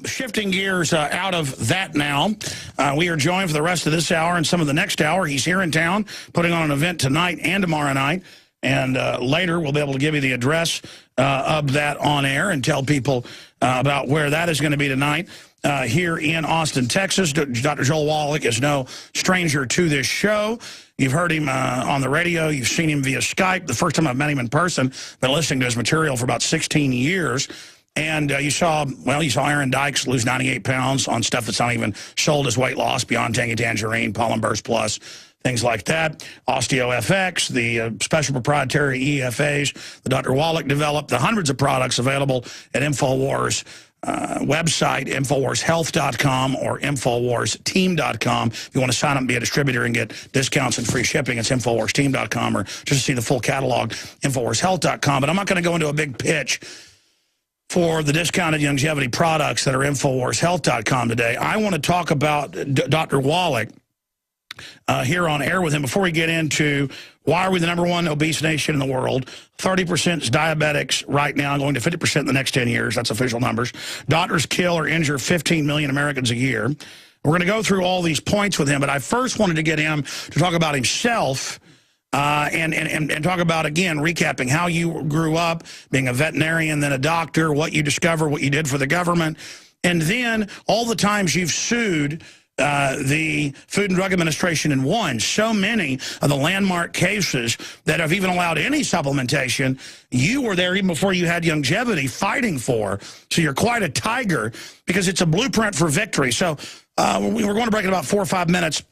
Shifting gears out of that now, we are joined for the rest of this hour and some of the next hour. He's here in town putting on an event tonight and tomorrow night. And later we'll be able to give you the address of that on air and tell people about where that is going to be tonight. Here in Austin, Texas, Dr. Joel Wallach is no stranger to this show. You've heard him on the radio. You've seen him via Skype. The first time I've met him in person, been listening to his material for about 16 years. And you saw Aaron Dykes lose 98 pounds on stuff that's not even sold as weight loss, beyond Tangy Tangerine, Pollen Burst Plus, things like that. OsteoFX, the special proprietary EFAs that Dr. Wallach developed, the hundreds of products available at InfoWars website, InfoWarsHealth.com or InfoWarsTeam.com. If you want to sign up and be a distributor and get discounts and free shipping, it's InfoWarsTeam.com, or just to see the full catalog, InfoWarsHealth.com. But I'm not going to go into a big pitch for the discounted longevity products that are InfoWarsHealth.com today. I want to talk about Dr. Wallach here on air with him before we get into why are we the #1 obese nation in the world. 30% is diabetics right now, going to 50% in the next 10 years. That's official numbers. Doctors kill or injure 15 million Americans a year. We're going to go through all these points with him, but I first wanted to get him to talk about himself and talk about, again, recapping how you grew up, being a veterinarian, then a doctor, what you discovered, what you did for the government, and then all the times you've sued the Food and Drug Administration and won. So many of the landmark cases that have even allowed any supplementation, you were there even before you had longevity fighting for. So you're quite a tiger because it's a blueprint for victory. So we're going to break in about 4 or 5 minutes.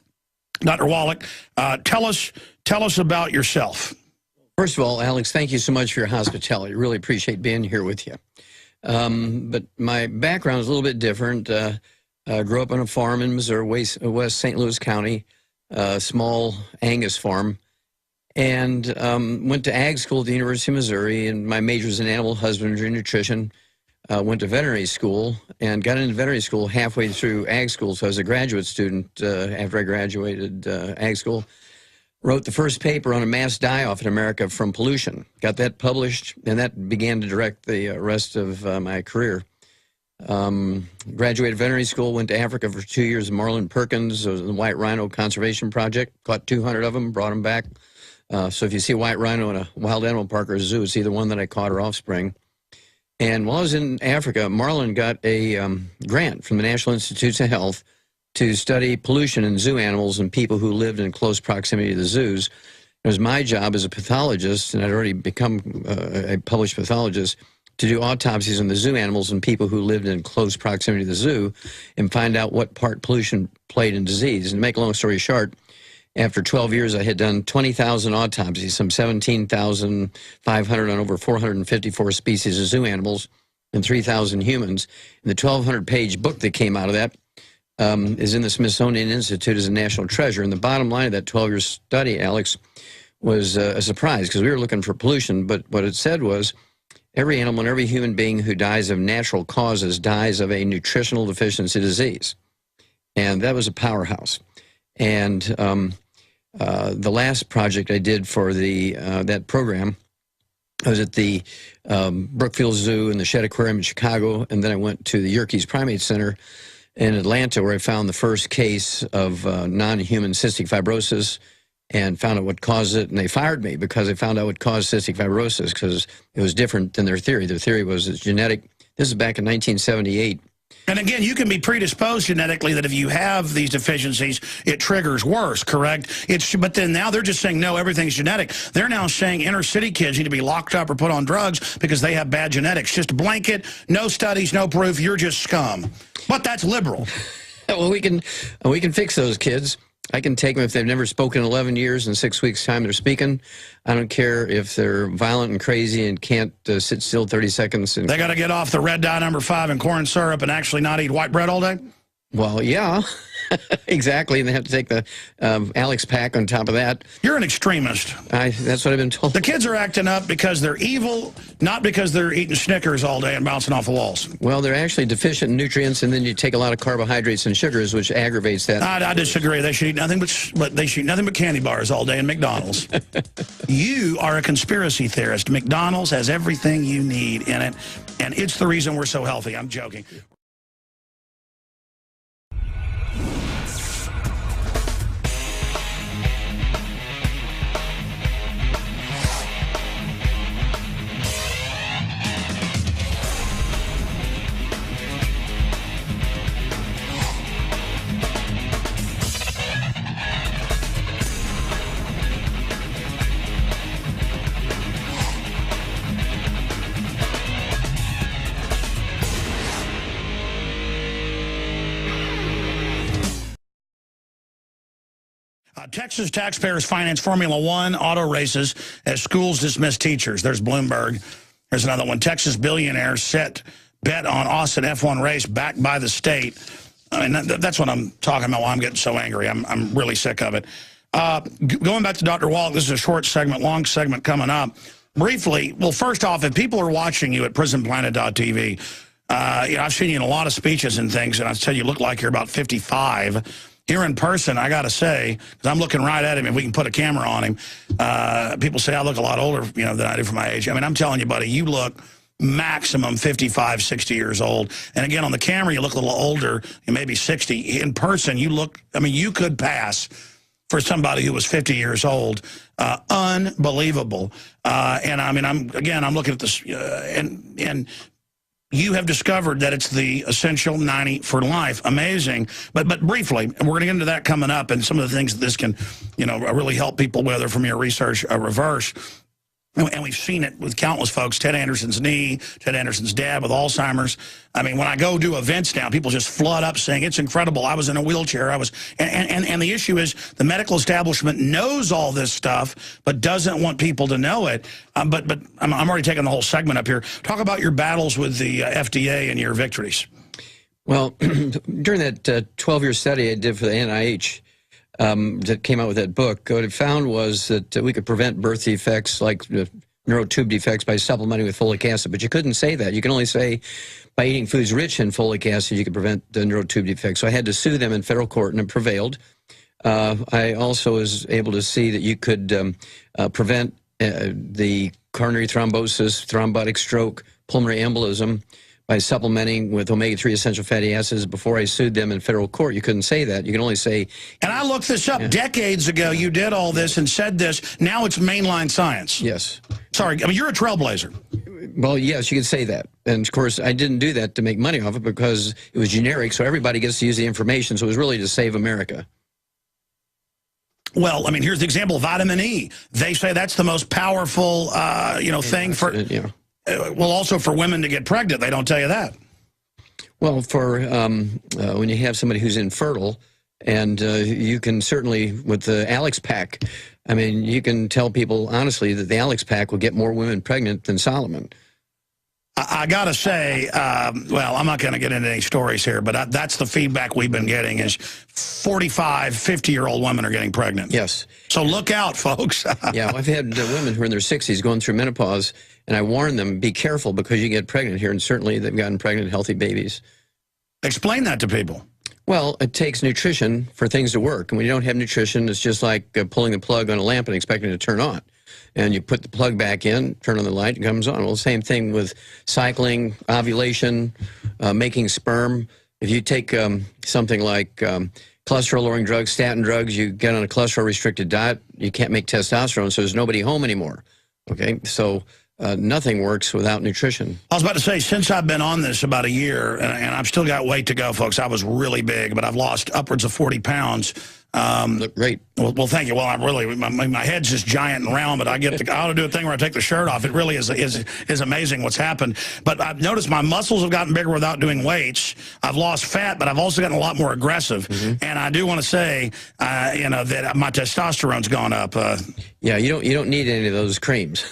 Dr. Wallach, tell us about yourself. First of all, Alex, thank you so much for your hospitality. Really appreciate being here with you. But my background is a little bit different. Grew up on a farm in Missouri, West St. Louis County, small Angus farm, and went to ag school at the University of Missouri, and my major was in animal husbandry and nutrition. Went to veterinary school and got into veterinary school halfway through ag school, so I was a graduate student after I graduated ag school. Wrote the first paper on a mass die-off in America from pollution. Got that published, and that began to direct the rest of my career. Graduated veterinary school, went to Africa for 2 years in Marlin Perkins. It was the White Rhino Conservation Project. Caught 200 of them, brought them back. So if you see a white rhino in a wild animal park or a zoo, it's either one that I caught or offspring. And while I was in Africa, Marlin got a grant from the National Institutes of Health to study pollution in zoo animals and people who lived in close proximity to the zoos. It was my job as a pathologist, and I'd already become a published pathologist, to do autopsies on the zoo animals and people who lived in close proximity to the zoo and find out what part pollution played in disease. And to make a long story short, after 12 years, I had done 20,000 autopsies, some 17,500 on over 454 species of zoo animals and 3,000 humans. And the 1,200-page book that came out of that is in the Smithsonian Institute as a national treasure. And the bottom line of that 12-year study, Alex, was a surprise because we were looking for pollution. But what it said was, every animal and every human being who dies of natural causes dies of a nutritional deficiency disease. And that was a powerhouse. And the last project I did for that program, I was at the Brookfield Zoo and the Shedd Aquarium in Chicago, and then I went to the Yerkes Primate Center in Atlanta, where I found the first case of non-human cystic fibrosis, and found out what caused it, and they fired me because they found out what caused cystic fibrosis because it was different than their theory. Their theory was it's genetic. This is back in 1978. And again, you can be predisposed genetically that if you have these deficiencies, it triggers worse, correct? But then now they're just saying, no, everything's genetic. They're now saying inner city kids need to be locked up or put on drugs because they have bad genetics. Just blanket, no studies, no proof, you're just scum. But that's liberal. Well, we can fix those kids. I can take them if they've never spoken in 11 years. In 6 weeks' time, they're speaking. I don't care if they're violent and crazy and can't sit still 30 seconds. They got to get off the red dye #5 and corn syrup and actually not eat white bread all day? Well, yeah, exactly. And they have to take the Alex pack on top of that. You're an extremist. That's what I've been told. The kids are acting up because they're evil, not because they're eating Snickers all day and bouncing off the walls. Well, they're actually deficient in nutrients, and then you take a lot of carbohydrates and sugars, which aggravates that. I disagree. They should eat nothing but candy bars all day in McDonald's. You are a conspiracy theorist. McDonald's has everything you need in it, and it's the reason we're so healthy. I'm joking. Texas taxpayers finance Formula One auto races as schools dismiss teachers. There's Bloomberg. There's another one. Texas billionaires bet on Austin F1 race backed by the state. I mean, that's what I'm talking about, why I'm getting so angry. I'm really sick of it. Going back to Dr. Wallach, this is a short segment, long segment coming up. Briefly, well, first off, if people are watching you at prisonplanet.tv, you know, I've seen you in a lot of speeches and things, and I tell you look like you're about 55. Here in person, I got to say, because I'm looking right at him, if we can put a camera on him, people say I look a lot older, you know, than I do for my age. I mean, I'm telling you, buddy, you look maximum 55, 60 years old. And again, on the camera, you look a little older, you may be 60. In person, you look, I mean, you could pass for somebody who was 50 years old. Unbelievable. And I mean, I'm looking at this, and you have discovered that it's the essential 90 for life. Amazing. But briefly, and we're going to get into that coming up, and some of the things that this can, you know, really help people, whether from your research reverse. And we've seen it with countless folks. Ted Anderson's knee, Ted Anderson's dad with Alzheimer's. I mean, when I go do events now, people just flood up saying, it's incredible. I was in a wheelchair. And the issue is the medical establishment knows all this stuff, but doesn't want people to know it. But I'm already taking the whole segment up here. Talk about your battles with the FDA and your victories. Well, during that 12-year study I did for the NIH, that came out with that book, what it found was that we could prevent birth defects like neurotube defects by supplementing with folic acid. But you couldn't say that. You can only say by eating foods rich in folic acid, you could prevent the neurotube defects. So I had to sue them in federal court, and it prevailed. I also was able to see that you could prevent the coronary thrombosis, thrombotic stroke, pulmonary embolism by supplementing with omega-3 essential fatty acids. Before I sued them in federal court, you couldn't say that. You can only say... And I looked this up. Yeah. Decades ago, you did all this and said this. Now it's mainline science. Yes. Sorry, I mean, you're a trailblazer. Well, yes, you could say that. And, of course, I didn't do that to make money off it because it was generic, so everybody gets to use the information. So it was really to save America. Well, I mean, here's the example, vitamin E. They say that's the most powerful, you know, thing for... Yeah. Well, also for women to get pregnant, they don't tell you that. Well, for when you have somebody who's infertile, and you can certainly, with the Alex Pack, I mean, you can tell people honestly that the Alex Pack will get more women pregnant than Solomon. I got to say, well, I'm not going to get into any stories here, but that's the feedback we've been getting is 45, 50-year-old women are getting pregnant. Yes. So look out, folks. Yeah, I've had women who are in their 60s going through menopause, and I warn them, be careful because you get pregnant here, and certainly they've gotten pregnant, healthy babies. Explain that to people. Well, it takes nutrition for things to work, and when you don't have nutrition, it's just like pulling the plug on a lamp and expecting it to turn on. And you put the plug back in, turn on the light, it comes on. Well, same thing with cycling, ovulation, making sperm. If you take something like cholesterol-lowering drugs, statin drugs, you get on a cholesterol-restricted diet, you can't make testosterone, so there's nobody home anymore. Okay, so nothing works without nutrition. I was about to say, since I've been on this about a year, and I've still got weight to go, folks. I was really big, but I've lost upwards of 40 pounds. Look great. Well, thank you. Well, I'm really, my head's just giant and round, but I ought to do a thing where I take the shirt off. It really is amazing what's happened. But I've noticed my muscles have gotten bigger without doing weights. I've lost fat, but I've also gotten a lot more aggressive. Mm-hmm. And I do want to say, you know, that my testosterone's gone up. Yeah, you don't need any of those creams.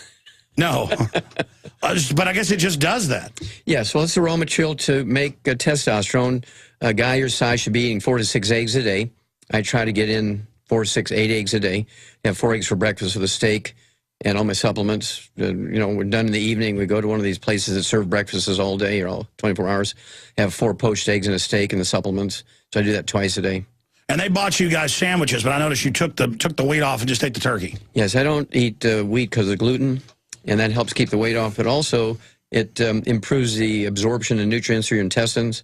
No, but I guess it just does that. Yes, well, it's the raw material to make testosterone. A guy your size should be eating 4 to 6 eggs a day. I try to get in 4, 6, 8 eggs a day. Have 4 eggs for breakfast with a steak and all my supplements. You know, we're done in the evening. We go to one of these places that serve breakfasts all day or all 24 hours. Have 4 poached eggs and a steak and the supplements. So I do that twice a day. And they bought you guys sandwiches, but I noticed you took the wheat off and just ate the turkey. Yes, I don't eat wheat because of gluten, and that helps keep the weight off. But also, it improves the absorption of nutrients through your intestines.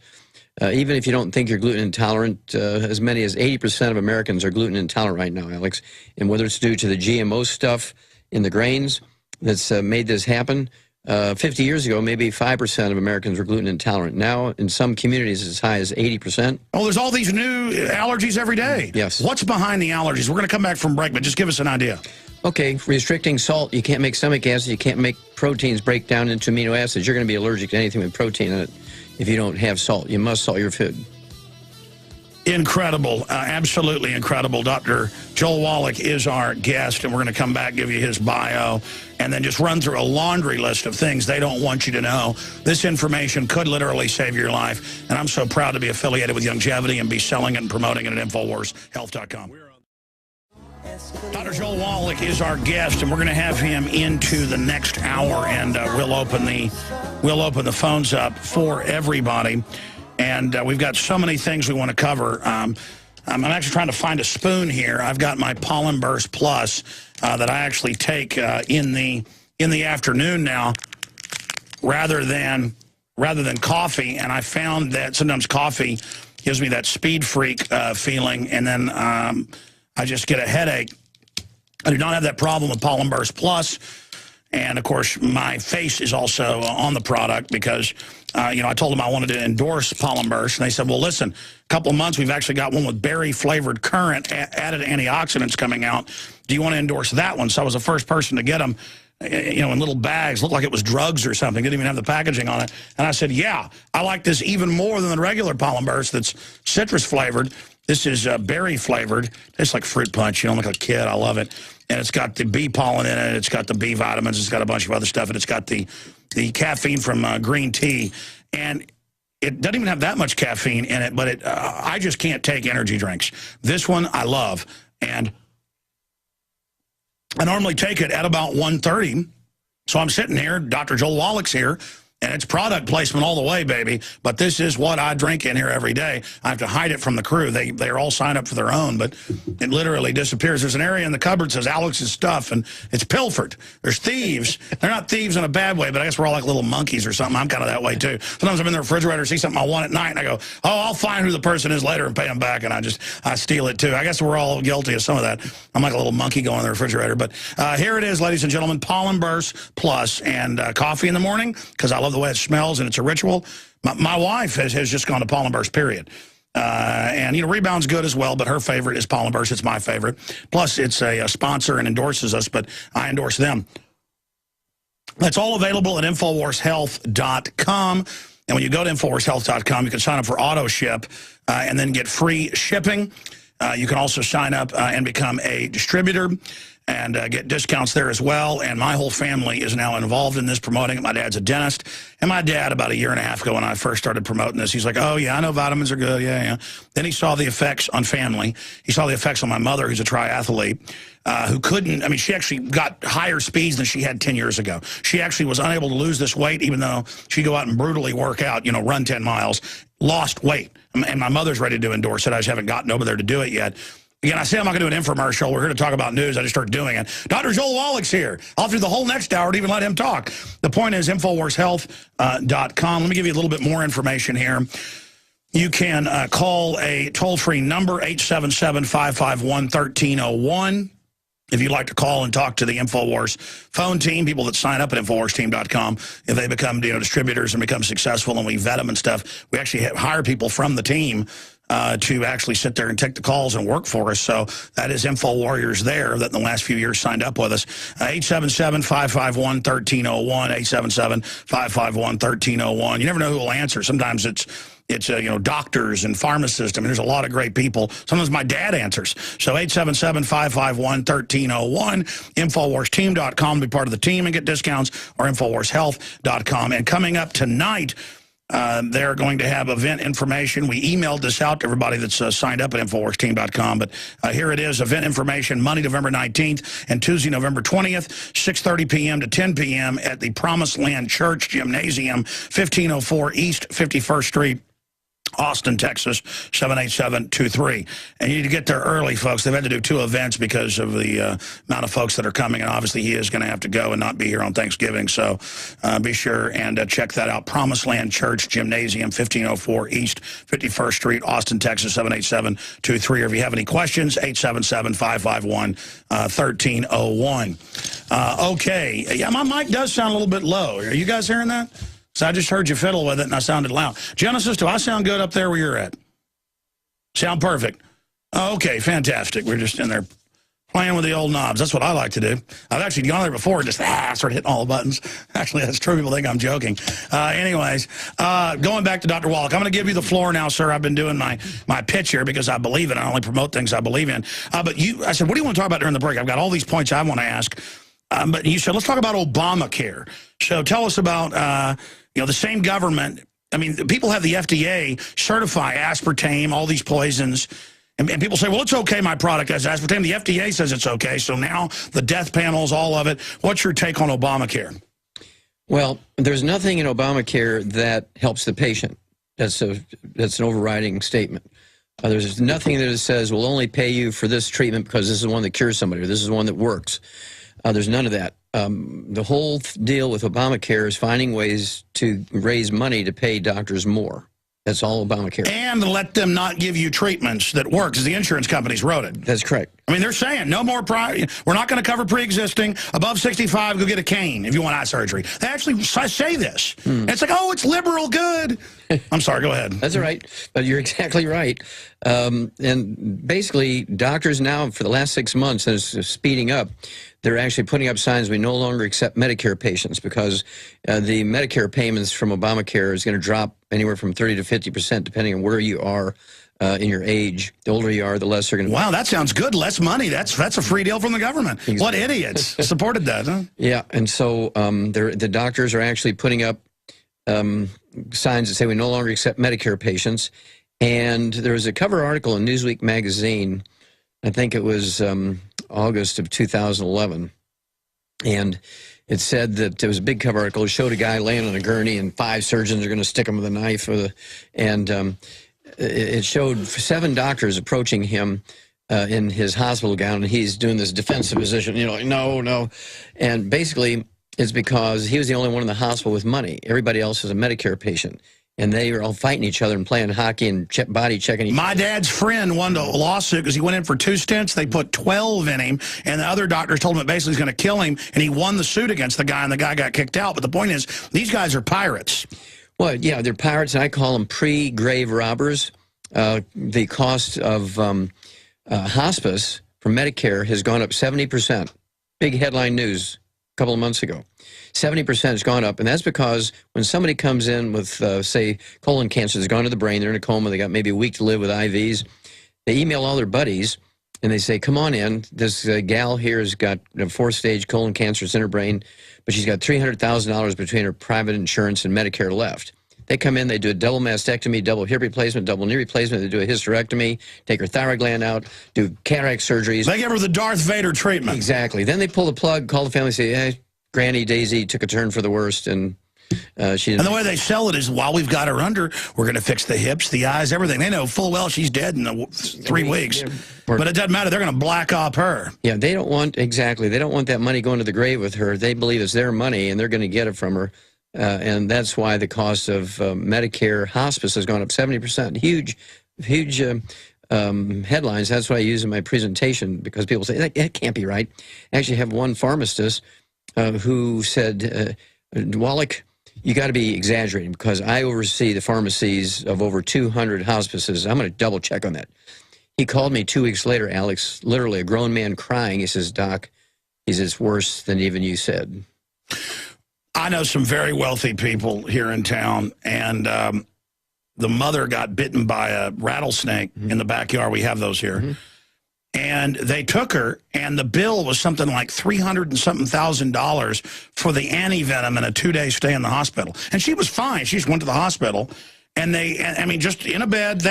Even if you don't think you're gluten intolerant, as many as 80% of Americans are gluten intolerant right now, Alex. And whether it's due to the GMO stuff in the grains that's made this happen, 50 years ago, maybe 5% of Americans were gluten intolerant. Now, in some communities, as high as 80%. Oh, there's all these new allergies every day. Yes. What's behind the allergies? We're going to come back from break, but just give us an idea. Okay, restricting salt. You can't make stomach acid. You can't make proteins break down into amino acids. You're going to be allergic to anything with protein in it if you don't have salt. You must salt your food. Incredible, absolutely incredible. Dr. Joel Wallach is our guest, and we're going to come back, give you his bio, and then just run through a laundry list of things they don't want you to know. This information could literally save your life, and I'm so proud to be affiliated with Longevity and be selling it and promoting it at InfoWarsHealth.com. Dr. Joel Wallach is our guest, and we're going to have him into the next hour, and we'll open the phones up for everybody. And we've got so many things we want to cover. I'm actually trying to find a spoon here. I've got my Pollen Burst Plus that I actually take in the afternoon now, rather than coffee. And I found that sometimes coffee gives me that speed freak feeling, and then I just get a headache. I do not have that problem with Pollen Burst Plus. And, of course, my face is also on the product because, you know, I told them I wanted to endorse Pollen Burst. And they said, well, listen, a couple of months we've actually got one with berry-flavored currant, added antioxidants coming out. Do you want to endorse that one? So I was the first person to get them, you know, in little bags. Looked like it was drugs or something. Didn't even have the packaging on it. And I said, yeah, I like this even more than the regular Pollen Burst that's citrus-flavored. This is berry-flavored. Tastes like fruit punch. You know, I'm like a kid. I love it. And it's got the bee pollen in it. It's got the B vitamins. It's got a bunch of other stuff. And it's got the caffeine from green tea. And it doesn't even have that much caffeine in it, but I just can't take energy drinks. This one I love. And I normally take it at about 1:30. So I'm sitting here. Dr. Joel Wallach's here. And it's product placement all the way, baby. But this is what I drink in here every day. I have to hide it from the crew. They're all signed up for their own, but it literally disappears. There's an area in the cupboard that says Alex's stuff, and it's pilfered. There's thieves. They're not thieves in a bad way, but I guess we're all like little monkeys or something. I'm kind of that way, too. Sometimes I'm in the refrigerator, see something I want at night, and I go, oh, I'll find who the person is later and pay them back, and I steal it, too. I guess we're all guilty of some of that. I'm like a little monkey going in the refrigerator. But here it is, ladies and gentlemen, Pollen Burst Plus, and coffee in the morning, because I love the way it smells, and it's a ritual. My wife has just gone to Pollen Burst, period. And, you know, Rebound's good as well, but her favorite is Pollen Burst. It's my favorite. Plus, it's a sponsor and endorses us, but I endorse them. That's all available at InfoWarsHealth.com. And when you go to InfoWarsHealth.com, you can sign up for auto ship and then get free shipping. You can also sign up and become a distributor and get discounts there as well. And my whole family is now involved in this, promoting it. My dad's a dentist. And my dad, about a year and a half ago when I first started promoting this, he's like, oh, yeah, I know vitamins are good, yeah. Then he saw the effects on family. He saw the effects on my mother, who's a triathlete, who couldn't, I mean, she actually got higher speeds than she had 10 years ago. She actually was unable to lose this weight, even though she'd go out and brutally work out, you know, run 10 miles, lost weight. And my mother's ready to endorse it. I just haven't gotten over there to do it yet. Again, I say I'm not going to do an infomercial. We're here to talk about news. I just started doing it. Dr. Joel Wallach's here. I'll do the whole next hour to even let him talk. The point is InfoWarsHealth.com. Let me give you a little bit more information here. You can call a toll-free number, 877-551-1301. If you'd like to call and talk to the InfoWars phone team, people that sign up at InfoWarsTeam.com, if they become, you know, distributors and become successful and we vet them and stuff, we actually hire people from the team to actually sit there and take the calls and work for us. So that is InfoWarriors there that in the last few years signed up with us. 877-551-1301, 877-551-1301. You never know who will answer. Sometimes it's you know, doctors and pharmacists. I mean, there's a lot of great people. Sometimes my dad answers. So 877-551-1301, InfoWarsTeam.com to be part of the team and get discounts, or InfoWarsHealth.com. And coming up tonight, they're going to have event information. We emailed this out to everybody that's signed up at InfoWarsTeam.com. But here it is, event information, Monday, November 19th and Tuesday, November 20th, 6:30 p.m. to 10 p.m. at the Promised Land Church Gymnasium, 1504 East 51st Street, Austin, Texas, 78723. And you need to get there early, folks. They've had to do 2 events because of the amount of folks that are coming. And obviously he is going to have to go and not be here on Thanksgiving. So be sure and check that out. Promised Land Church Gymnasium, 1504 East 51st Street, Austin, Texas, 78723. Or if you have any questions, 877-551-1301. Okay. Yeah, my mic does sound a little bit low. Are you guys hearing that? So I just heard you fiddle with it, and I sounded loud. Genesis, do I sound good up there where you're at? Sound perfect. Oh, okay, fantastic. We're just in there Playing with the old knobs. That's what I like to do. I've actually gone there before and just start hitting all the buttons. Actually, that's true. People think I'm joking. Anyways, going back to Dr. Wallach, I'm going to give you the floor now, sir. I've been doing my pitch here because I believe in it. I only promote things I believe in. But I said, what do you want to talk about during the break? I've got all these points I want to ask. But you said, let's talk about Obamacare. So tell us about, the same government. I mean, people have the FDA certify aspartame, all these poisons. And people say, well, it's okay, my product has aspartame. The FDA says it's okay. So now the death panels, all of it. What's your take on Obamacare? Well, there's nothing in Obamacare that helps the patient. That's an overriding statement. There's nothing that says we'll only pay you for this treatment because this is one that cures somebody or this is one that works. There's none of that. The whole deal with Obamacare is finding ways to raise money to pay doctors more. That's all Obamacare. And let them not give you treatments that work, because the insurance companies wrote it. That's correct. I mean, they're saying no more, we're not going to cover pre-existing. Above 65, go get a cane if you want eye surgery. They actually say this. And it's like, oh, it's liberal good. I'm sorry, go ahead. That's all right, but you're exactly right. And basically, doctors now, for the last 6 months, and it's speeding up, they're actually putting up signs we no longer accept Medicare patients because the Medicare payments from Obamacare is going to drop anywhere from 30 to 50%, depending on where you are in your age. The older you are, the less they're going to... Wow, that sounds good. Less money. That's a free deal from the government. Exactly. What idiots supported that, huh? Yeah, and so the doctors are actually putting up signs that say we no longer accept Medicare patients. And there was a cover article in Newsweek magazine, I think it was August of 2011, and it said that there was a big cover article. It showed a guy laying on a gurney, and 5 surgeons are going to stick him with a knife. It showed 7 doctors approaching him in his hospital gown, and he's doing this defensive position, like, no. And basically, it's because he was the only one in the hospital with money. Everybody else is a Medicare patient. And they were all fighting each other and playing hockey and body checking each other. My dad's friend won a lawsuit because he went in for 2 stents. They put 12 in him, and the other doctors told him it basically was going to kill him, and he won the suit against the guy, and the guy got kicked out. But the point is, these guys are pirates. Well, yeah, they're pirates, and I call them pre-grave robbers. The cost of hospice for Medicare has gone up 70%. Big headline news a couple of months ago. 70% has gone up, and that's because when somebody comes in with, say, colon cancer, has gone to the brain, they're in a coma, they got maybe a week to live with IVs, they email all their buddies, and they say, come on in, this gal here has got 4th-stage colon cancer, it's in her brain, but she's got $300,000 between her private insurance and Medicare left. They come in, they do a double mastectomy, double hip replacement, double knee replacement, they do a hysterectomy, take her thyroid gland out, do cataract surgeries. They give her the Darth Vader treatment. Exactly. Then they pull the plug, call the family, say, hey, Granny Daisy took a turn for the worst, and she didn't. And the way they sell it is, while we've got her under, we're going to fix the hips, the eyes, everything. They know full well she's dead in 3 weeks. Yeah. But it doesn't matter. They're going to black op her. Yeah, they don't want, exactly. They don't want that money going to the grave with her. They believe it's their money, and they're going to get it from her. And that's why the cost of Medicare hospice has gone up 70%. Huge headlines. That's what I use in my presentation, because people say, that can't be right. I actually have one pharmacist who said, Wallach, you got to be exaggerating, because I oversee the pharmacies of over 200 hospices. I'm going to double check on that. He called me 2 weeks later, Alex, literally a grown man crying. He says, Doc, he says, it's worse than even you said. I know some very wealthy people here in town, and the mother got bitten by a rattlesnake in the backyard. We have those here. And they took her, and the bill was something like $300 and something thousand for the antivenom and a 2-day stay in the hospital. And she was fine. She just went to the hospital, and I mean, just in a bed.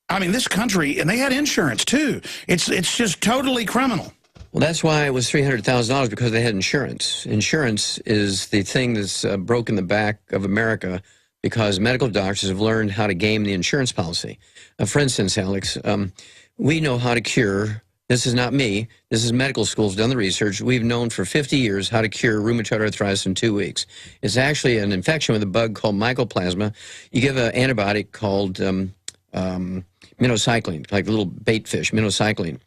This country, and they had insurance too. It's just totally criminal. Well, that's why it was $300,000, because they had insurance. Insurance is the thing that's broken the back of America, because medical doctors have learned how to game the insurance policy. For instance, Alex, we know how to cure, this is not me, this is medical schools, done the research. We've known for 50 years how to cure rheumatoid arthritis in 2 weeks. It's actually an infection with a bug called mycoplasma. You give an antibiotic called minocycline, like a little bait fish, minocycline.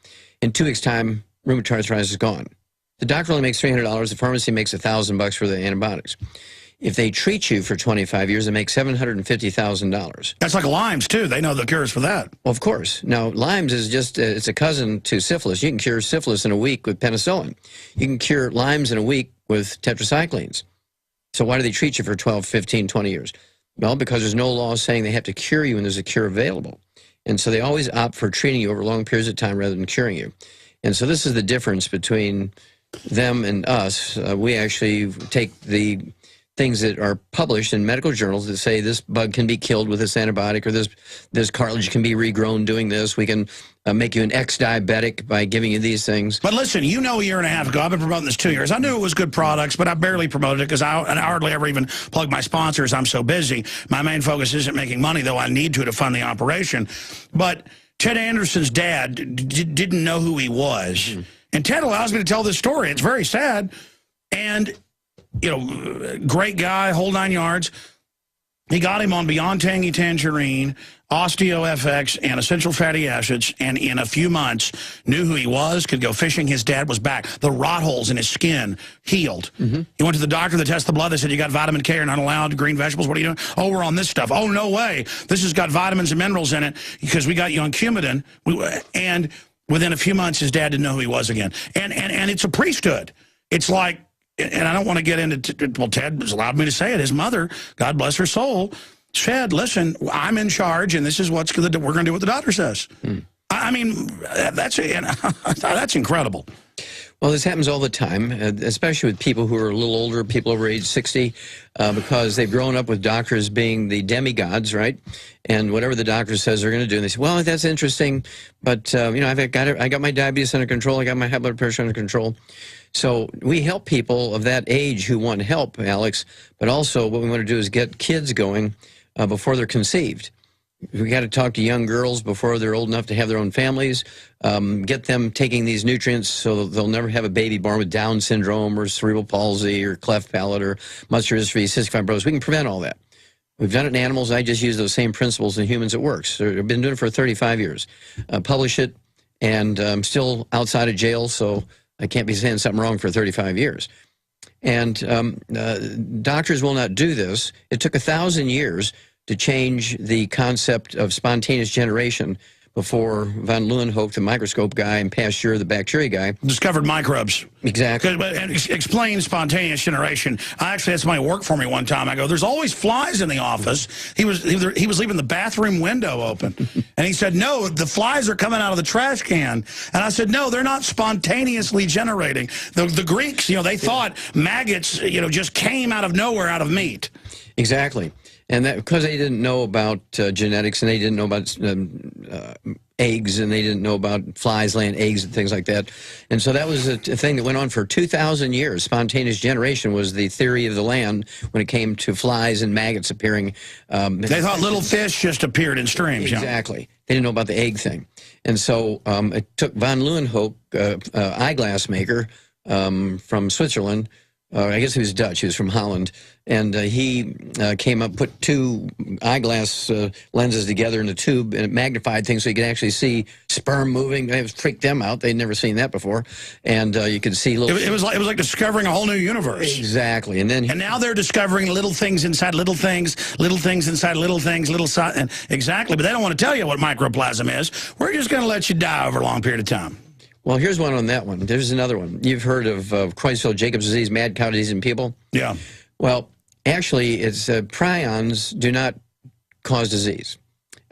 In 2 weeks' time, rheumatoid arthritis is gone. The doctor only makes $300. The pharmacy makes $1,000 for the antibiotics. If they treat you for 25 years, they make $750,000. That's like Lyme's, too. They know the cures for that. Well, of course. Now, Lyme's is just, it's a cousin to syphilis. You can cure syphilis in a week with penicillin. You can cure Lyme's in a week with tetracyclines. So why do they treat you for 12, 15, 20 years? Well, because there's no law saying they have to cure you when there's a cure available. And so they always opt for treating you over long periods of time rather than curing you. And so this is the difference between them and us. We actually take the things that are published in medical journals that say this bug can be killed with this antibiotic, or this cartilage can be regrown doing this. We can make you an ex-diabetic by giving you these things. But listen, you know, a year and a half ago, I've been promoting this 2 years. I knew it was good products, but I barely promoted it because I hardly ever even plug my sponsors. I'm so busy. My main focus isn't making money, though I need to fund the operation. But Ted Anderson's dad didn't know who he was. Mm-hmm. And Ted allows me to tell this story. It's very sad. And you know, great guy, whole 9 yards. He got him on Beyond Tangy Tangerine, OsteoFX, and essential fatty acids, and in a few months knew who he was, could go fishing. His dad was back. The rot holes in his skin healed. Mm-hmm. He went to the doctor to test the blood. They said, you got vitamin K, you're not allowed green vegetables. What are you doing? Oh, we're on this stuff. Oh, no way. This has got vitamins and minerals in it because we got you on Coumadin. And within a few months, his dad didn't know who he was again. And it's a priesthood. It's like, and I don't want to get into, well, Ted has allowed me to say it. His mother, God bless her soul, said, listen, I'm in charge, and this is what we're going to do what the doctor says. I mean, that's incredible. Well, this happens all the time, especially with people who are a little older, people over age 60, because they've grown up with doctors being the demigods, right? And whatever the doctor says they're going to do, and they say, well, that's interesting, but, you know, I got my diabetes under control, I got my high blood pressure under control. So we help people of that age who want help, Alex, but also what we want to do is get kids going before they're conceived. We got to talk to young girls before they're old enough to have their own families, get them taking these nutrients so they'll never have a baby born with Down syndrome or cerebral palsy or cleft palate or muscular dystrophy, cystic fibrosis. We can prevent all that. We've done it in animals. I just use those same principles in humans. It works. So I've been doing it for 35 years. Publish it, and I'm still outside of jail, so I can't be saying something wrong for 35 years. And doctors will not do this. It took 1,000 years to change the concept of spontaneous generation before von Leeuwenhoek, the microscope guy, and Pasteur, the bacteria guy, discovered microbes. Exactly. And explain spontaneous generation. I actually had somebody work for me one time. I go, there's always flies in the office. He was leaving the bathroom window open. And he said, no, the flies are coming out of the trash can. And I said, no, they're not spontaneously generating. The Greeks, you know, they thought maggots, you know, just came out of nowhere out of meat. Exactly. And that because they didn't know about genetics, and they didn't know about eggs, and they didn't know about flies laying eggs and things like that. And so that was a thing that went on for 2,000 years. Spontaneous generation was the theory of the land when it came to flies and maggots appearing. They thought little fish just appeared in streams. Exactly. Yeah. They didn't know about the egg thing. And so it took von Leeuwenhoek, eyeglass maker from Switzerland. I guess he was Dutch. He was from Holland. And he came up, put two eyeglass lenses together in a tube, and it magnified things so you could actually see sperm moving. It freaked them out. They'd never seen that before. And you could see little... It was like discovering a whole new universe. Exactly. And now they're discovering little things inside little things inside little things, and exactly. But they don't want to tell you what microplasm is. We're just going to let you die over a long period of time. Well, here's one on that one. There's another one. You've heard of Creutzfeldt-Jacobs disease, mad cow disease in people? Yeah. Well, actually, it's prions do not cause disease.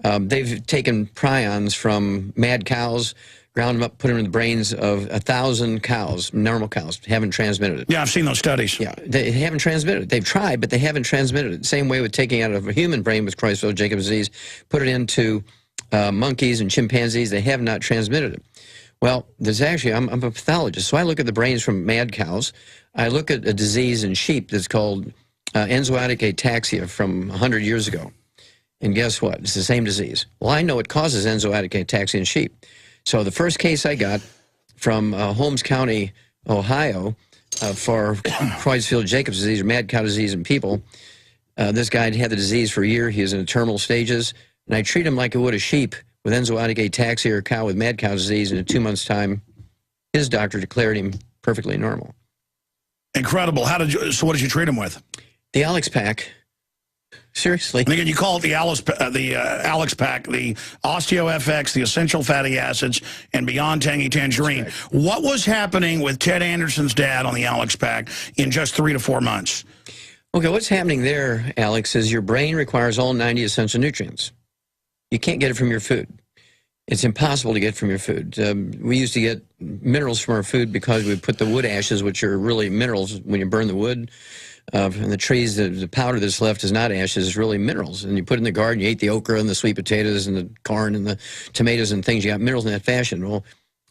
They've taken prions from mad cows, ground them up, put them in the brains of 1,000 cows, normal cows, haven't transmitted it. Yeah, I've seen those studies. Yeah, they haven't transmitted it. They've tried, but they haven't transmitted it. Same way with taking out of a human brain with Creutzfeldt-Jacobs disease, put it into monkeys and chimpanzees, they have not transmitted it. Well, there's actually, I'm a pathologist, so I look at the brains from mad cows. I look at a disease in sheep that's called enzootic ataxia from 100 years ago. And guess what? It's the same disease. Well, I know it causes enzootic ataxia in sheep. So the first case I got from Holmes County, Ohio, for Creutzfeldt-Jacobs disease, or mad cow disease in people, this guy had had the disease for a year. He was in the terminal stages, and I treat him like I would a sheep with enzootic ataxia or a cow with mad cow disease. In 2 months' time, his doctor declared him perfectly normal. Incredible. So what did you treat him with? The Alex Pack. Seriously. And again, you call it the Alex Pack, the OsteoFX, the essential fatty acids, and Beyond Tangy Tangerine. What was happening with Ted Anderson's dad on the Alex Pack in just 3 to 4 months? Okay, what's happening there, Alex, is your brain requires all 90 essential nutrients. You can't get it from your food. It's impossible to get from your food. We used to get minerals from our food because we put the wood ashes, which are really minerals when you burn the wood. And the trees, the powder that's left is not ashes, it's really minerals. And you put it in the garden, you ate the okra and the sweet potatoes and the corn and the tomatoes and things. You got minerals in that fashion. Well,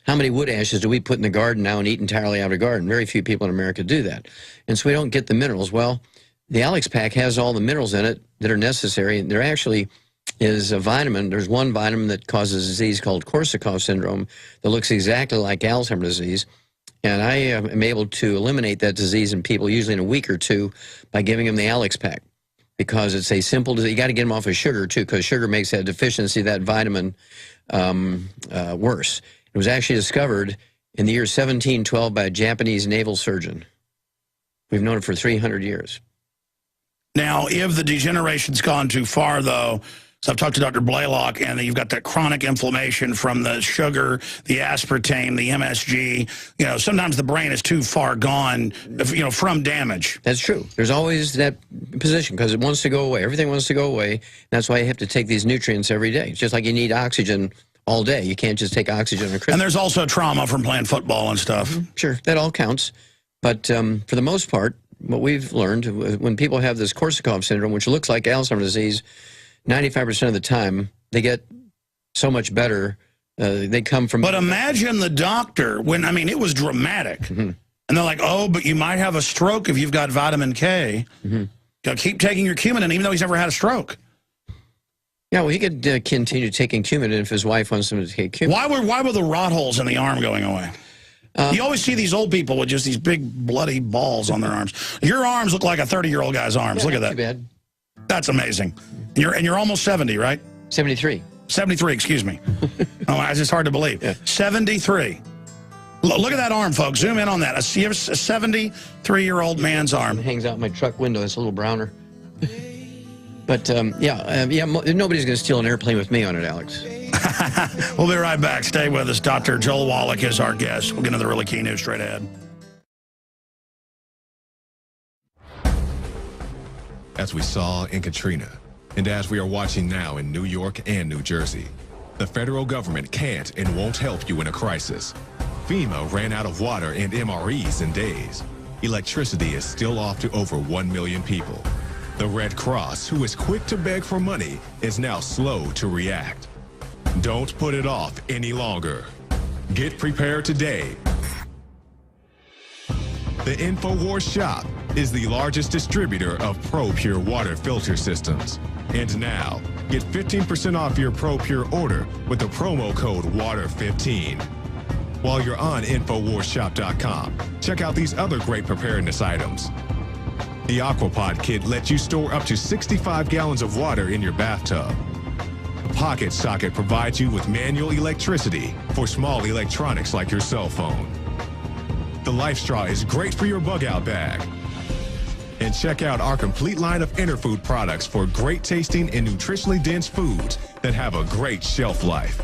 how many wood ashes do we put in the garden now and eat entirely out of the garden? Very few people in America do that. And so we don't get the minerals. Well, the Alex Pack has all the minerals in it that are necessary. There actually is a vitamin. There's one vitamin that causes a disease called Korsakoff syndrome that looks exactly like Alzheimer's disease. And I am able to eliminate that disease in people usually in a week or two by giving them the Alex Pack, because it's a simple disease. You got to get them off of sugar too, because sugar makes that deficiency, that vitamin, worse. It was actually discovered in the year 1712 by a Japanese naval surgeon. We've known it for 300 years. Now, if the degeneration's gone too far, though, so I've talked to Dr. Wallach, and you've got that chronic inflammation from the sugar, the aspartame, the MSG. You know, sometimes the brain is too far gone, you know, from damage. That's true. There's always that position because it wants to go away. Everything wants to go away. That's why you have to take these nutrients every day. It's just like you need oxygen all day. You can't just take oxygen on Christmas. And there's also trauma from playing football and stuff. Mm-hmm. Sure, that all counts. But for the most part, what we've learned, when people have this Korsakoff syndrome, which looks like Alzheimer's disease, 95% of the time, they get so much better. They come from... But imagine the doctor, when, I mean, it was dramatic. Mm-hmm. And they're like, oh, but you might have a stroke if you've got vitamin K. Mm-hmm. You know, keep taking your Coumadin, even though he's never had a stroke. Yeah, well, he could continue taking Coumadin if his wife wants him to take Coumadin. Why were the rot holes in the arm going away? You always see these old people with just these big bloody balls on their arms. Your arms look like a 30-year-old guy's arms. Yeah, Look at that. Too bad. That's amazing. And you're almost 70, right? 73. 73, excuse me. Oh, it's just hard to believe. Yeah. 73. Look at that arm, folks. Zoom in on that. A 73-year-old man's arm. It hangs out my truck window. It's a little browner. But, nobody's going to steal an airplane with me on it, Alex. We'll be right back. Stay with us. Dr. Joel Wallach is our guest. We'll get into the really key news straight ahead. As we saw in Katrina, and as we are watching now in New York and New Jersey, the federal government can't and won't help you in a crisis. FEMA ran out of water and MREs in days. Electricity is still off to over 1 million people. The Red Cross, who is quick to beg for money, is now slow to react. Don't put it off any longer. Get prepared today. The InfoWars shop is the largest distributor of ProPure water filter systems. And now, get 15% off your ProPure order with the promo code WATER15. While you're on InfoWarsShop.com, check out these other great preparedness items. The Aquapod kit lets you store up to 65 gallons of water in your bathtub. The Pocket Socket provides you with manual electricity for small electronics like your cell phone. The Life Straw is great for your bug-out bag. And check out our complete line of Interfood products for great tasting and nutritionally dense foods that have a great shelf life.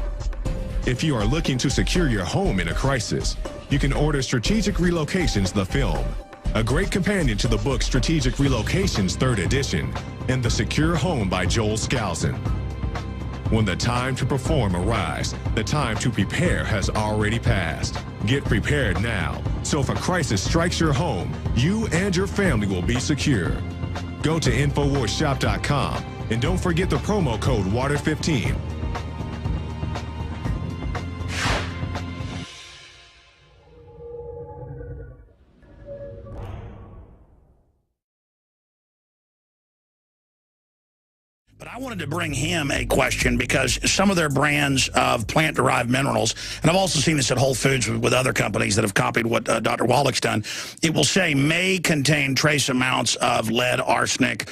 If you are looking to secure your home in a crisis, you can order Strategic Relocations, the film, a great companion to the book Strategic Relocations 3rd edition, and The Secure Home by Joel Skousen. When the time to perform arrives, the time to prepare has already passed. Get prepared now, so if a crisis strikes your home, you and your family will be secure. Go to InfoWarsShop.com and don't forget the promo code WATER15. But I wanted to bring him a question because some of their brands of plant-derived minerals, and I've also seen this at Whole Foods with other companies that have copied what Dr. Wallach's done, it will say may contain trace amounts of lead, arsenic,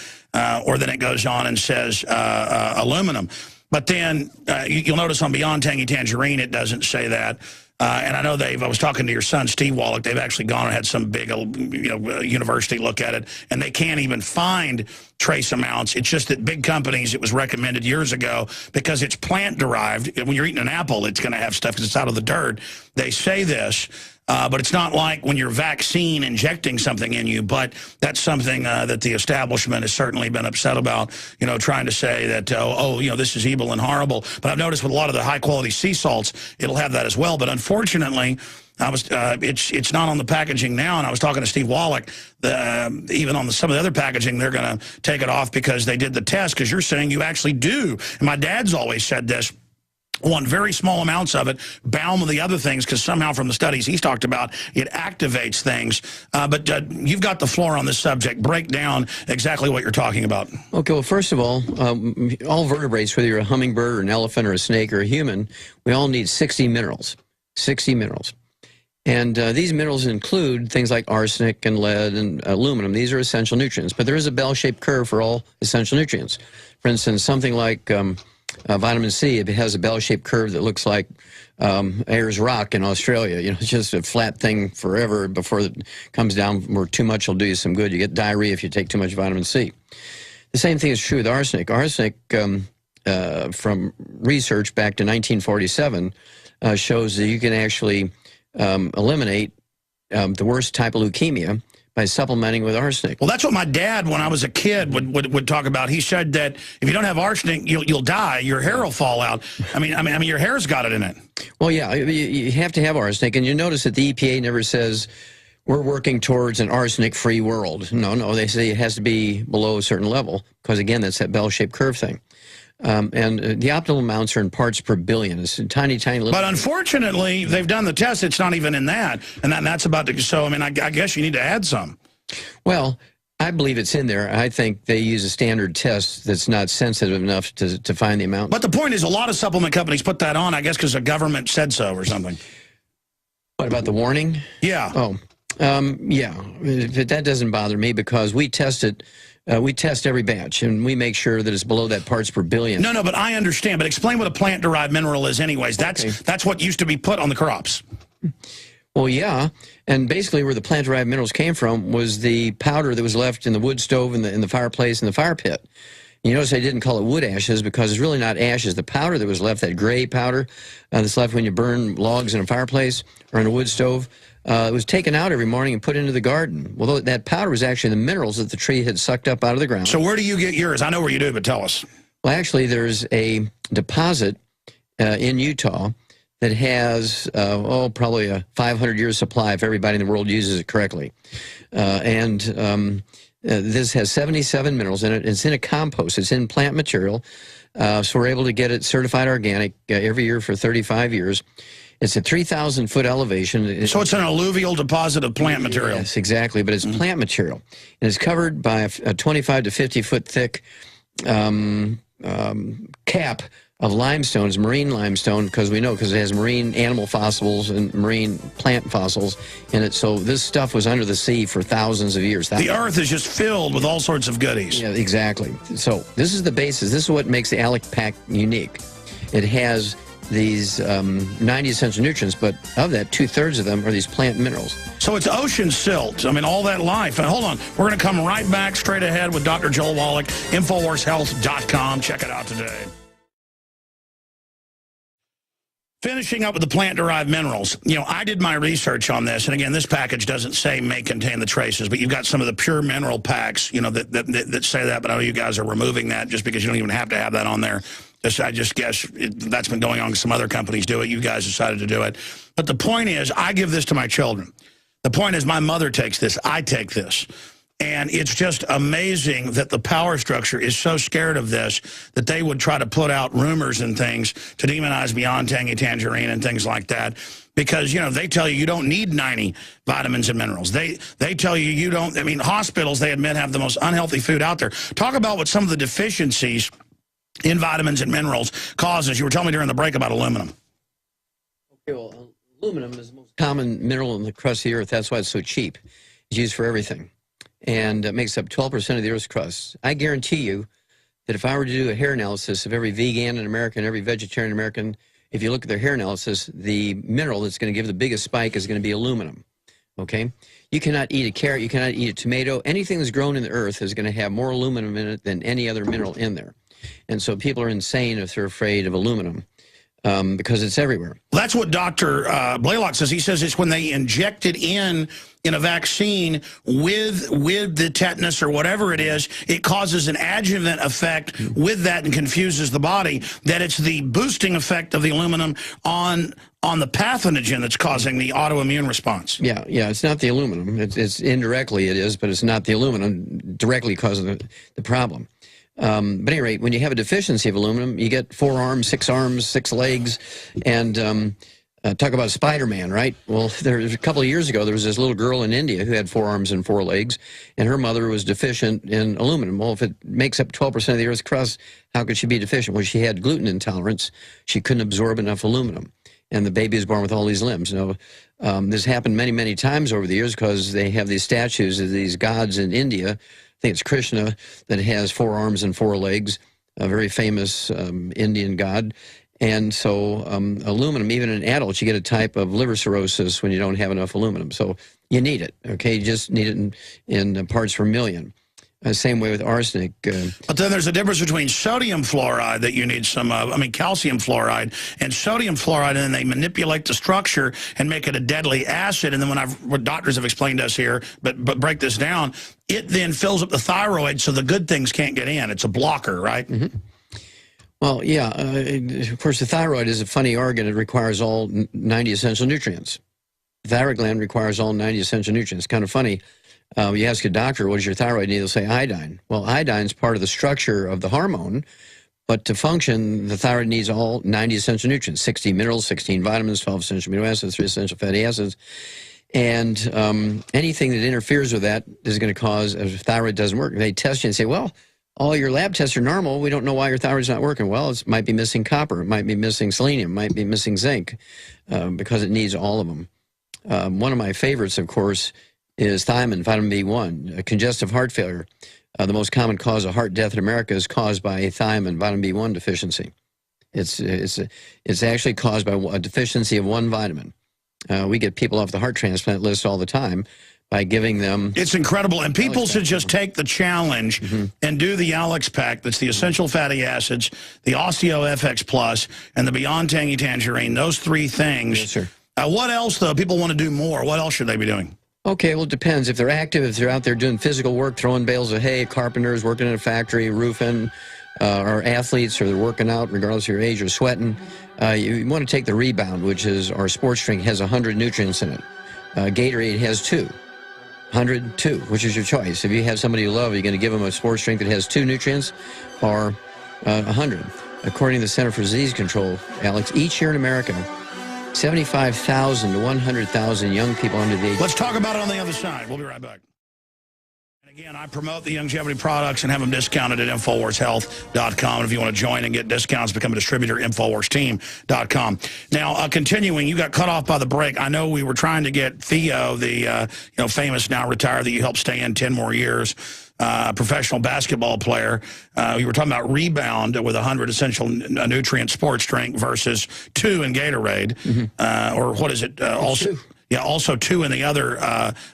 or then it goes on and says aluminum. But then you'll notice on Beyond Tangy Tangerine, it doesn't say that. And I know I was talking to your son, Steve Wallach. They've actually gone and had some big university look at it, and they can't even find trace amounts. It's just that big companies, it was recommended years ago because it's plant-derived. When you're eating an apple, it's going to have stuff because it's out of the dirt. They say this. But it's not like when you're vaccine injecting something in you, but that's something that the establishment has certainly been upset about, trying to say that, this is evil and horrible. But I've noticed with a lot of the high-quality sea salts, it'll have that as well. But unfortunately, it's not on the packaging now, and I was talking to Steve Wallach, even on some of the other packaging, they're going to take it off because they did the test, because you're saying you actually do. And my dad's always said this. Want very small amounts of it, bound with the other things, because somehow from the studies he's talked about, it activates things. But you've got the floor on this subject. Break down exactly what you're talking about. Okay, well, first of all vertebrates, whether you're a hummingbird or an elephant or a snake or a human, we all need 60 minerals. 60 minerals. And these minerals include things like arsenic and lead and aluminum. These are essential nutrients. But there is a bell-shaped curve for all essential nutrients. For instance, something like vitamin C, it has a bell-shaped curve that looks like Ayers Rock in Australia. It's just a flat thing forever before it comes down, where too much will do you some good. You get diarrhea if you take too much vitamin C. The same thing is true with arsenic. Arsenic, from research back to 1947, shows that you can actually eliminate the worst type of leukemia by supplementing with arsenic. Well, that's what my dad, when I was a kid, would talk about. He said that if you don't have arsenic, you'll die. Your hair will fall out. I mean, your hair's got it in it. Well, yeah, you have to have arsenic, and you notice that the EPA never says we're working towards an arsenic-free world. No, they say it has to be below a certain level, because again, that's that bell-shaped curve thing. And the optimal amounts are in parts per billion. It's a tiny, tiny little. But unfortunately, they've done the test. It's not even in that. And that's about to. So, I guess you need to add some. Well, I believe it's in there. I think they use a standard test that's not sensitive enough to find the amount. But the point is, a lot of supplement companies put that on, I guess, because the government said so or something. What about the warning? Yeah. Oh, yeah. That doesn't bother me, because we test it. We test every batch, and we make sure that it's below that parts per billion. No, but I understand. But explain what a plant-derived mineral is anyways. That's what used to be put on the crops. Well, yeah, and basically where the plant-derived minerals came from was the powder that was left in the wood stove, in the fireplace, in the fire pit. You notice I didn't call it wood ashes, because it's really not ashes. The powder that was left, that gray powder that's left when you burn logs in a fireplace or in a wood stove, it was taken out every morning and put into the garden. Well, that powder was actually the minerals that the tree had sucked up out of the ground. So where do you get yours? I know where you do, but tell us. Well, actually, there's a deposit in Utah that has, probably a 500-year supply if everybody in the world uses it correctly. This has 77 minerals in it. It's in a compost. It's in plant material. So we're able to get it certified organic every year for 35 years. It's a 3,000-foot elevation. So it's an alluvial deposit of plant material. Yes, exactly, but it's plant material. And it's covered by a 25 to 50-foot thick cap of limestones, marine limestone, because it has marine animal fossils and marine plant fossils in it. So this stuff was under the sea for thousands of years. The earth is just filled with all sorts of goodies. Yeah, exactly. So this is the basis. This is what makes the ALEC pack unique. It has these 90 essential nutrients, but of that, 2/3 of them are these plant minerals. So it's ocean silt. All that life. And hold on, we're going to come right back straight ahead with Dr. Joel Wallach, InfoWarsHealth.com. Check it out today. Finishing up with the plant-derived minerals, I did my research on this, and again, this package doesn't say may contain the traces, but you've got some of the pure mineral packs, that say that, but I know you guys are removing that just because you don't even have to have that on there. I just guess that's been going on. Some other companies do it. You guys decided to do it. But the point is, I give this to my children. The point is, my mother takes this. I take this. And it's just amazing that the power structure is so scared of this that they would try to put out rumors and things to demonize Beyond Tangy Tangerine and things like that. Because, they tell you don't need 90 vitamins and minerals. They tell you you don't. Hospitals, they admit, have the most unhealthy food out there. Talk about what some of the deficiencies in vitamins and minerals causes. You were telling me during the break about aluminum. Okay, well, aluminum is the most common mineral in the crust of the earth. That's why it's so cheap. It's used for everything. And it makes up 12% of the Earth's crust. I guarantee you that if I were to do a hair analysis of every vegan in America and every vegetarian American, if you look at their hair analysis, the mineral that's going to give the biggest spike is going to be aluminum. Okay? You cannot eat a carrot, you cannot eat a tomato. Anything that's grown in the earth is going to have more aluminum in it than any other mineral in there. And so people are insane if they're afraid of aluminum. Because it's everywhere. That's what Dr. Blaylock says. He says it's when they inject it in a vaccine with the tetanus or whatever it is, it causes an adjuvant effect with that and confuses the body, that it's the boosting effect of the aluminum on the pathogen that's causing the autoimmune response. Yeah, it's not the aluminum. It's indirectly it is, but it's not the aluminum directly causing the problem. But at any rate, when you have a deficiency of aluminum, you get 4 arms, 6 legs, and talk about Spider-Man, right? Well, a couple of years ago, there was this little girl in India who had 4 arms and 4 legs, and her mother was deficient in aluminum. Well, if it makes up 12% of the Earth's crust, how could she be deficient? Well, she had gluten intolerance. She couldn't absorb enough aluminum, and the baby was born with all these limbs. Now, this happened many, many times over the years because they have these statues of these gods in India. I think it's Krishna that has 4 arms and 4 legs, a very famous Indian god. And so aluminum, even in adults, you get a type of liver cirrhosis when you don't have enough aluminum. So you need it, okay? You just need it in parts per million. Same way with arsenic. But then there's a difference between sodium fluoride that you need some of, calcium fluoride, and sodium fluoride, and then they manipulate the structure and make it a deadly acid. And then what doctors have explained to us here, but break this down, it then fills up the thyroid so the good things can't get in. It's a blocker, right? Mm-hmm. Well, yeah. Of course, the thyroid is a funny organ. It requires all 90 essential nutrients. The thyroid gland requires all 90 essential nutrients. It's kind of funny. You ask a doctor, what does your thyroid need? They'll say iodine. Well, iodine is part of the structure of the hormone, but to function, the thyroid needs all 90 essential nutrients, 60 minerals, 16 vitamins, 12 essential amino acids, 3 essential fatty acids. And anything that interferes with that is going to cause, if the thyroid doesn't work, they test you and say, well, all your lab tests are normal. We don't know why your thyroid's not working. Well, it might be missing copper. It might be missing selenium. It might be missing zinc because it needs all of them. One of my favorites, of course, is thiamine, vitamin B1. Congestive heart failure, the most common cause of heart death in America, is caused by a thiamine, vitamin B1 deficiency. It's actually caused by a deficiency of one vitamin. We get people off the heart transplant list all the time by giving them... It's incredible, and people should just take the challenge and do the Alex Pack. That's the essential fatty acids, the Osteo FX Plus, and the Beyond Tangy Tangerine. Those 3 things. Yes, sir. What else, though? People want to do more. What else should they be doing? Okay, well, it depends. If they're active, if they're out there doing physical work, throwing bales of hay, carpenters, working in a factory, roofing, or athletes, or they're working out, regardless of your age, or sweating, you want to take the Rebound, which is our sports drink, has 100 nutrients in it. Gatorade has 2. 100, 2, which is your choice. If you have somebody you love, you're going to give them a sports drink that has 2 nutrients or 100. According to the Center for Disease Control, Alex, each year in America, 75,000 to 100,000 young people under the age... Let's talk about it on the other side. We'll be right back. And again, I promote the longevity products and have them discounted at InfoWarsHealth.com. And if you want to join and get discounts, become a distributor, InfoWarsTeam.com. Now, continuing, you got cut off by the break. I know we were trying to get Theo, the famous, now retired, that you helped stay in 10 more years, professional basketball player. We were talking about Rebound with 100 essential nutrient sports drink versus 2 in Gatorade. Or what is it? Also 2 in the other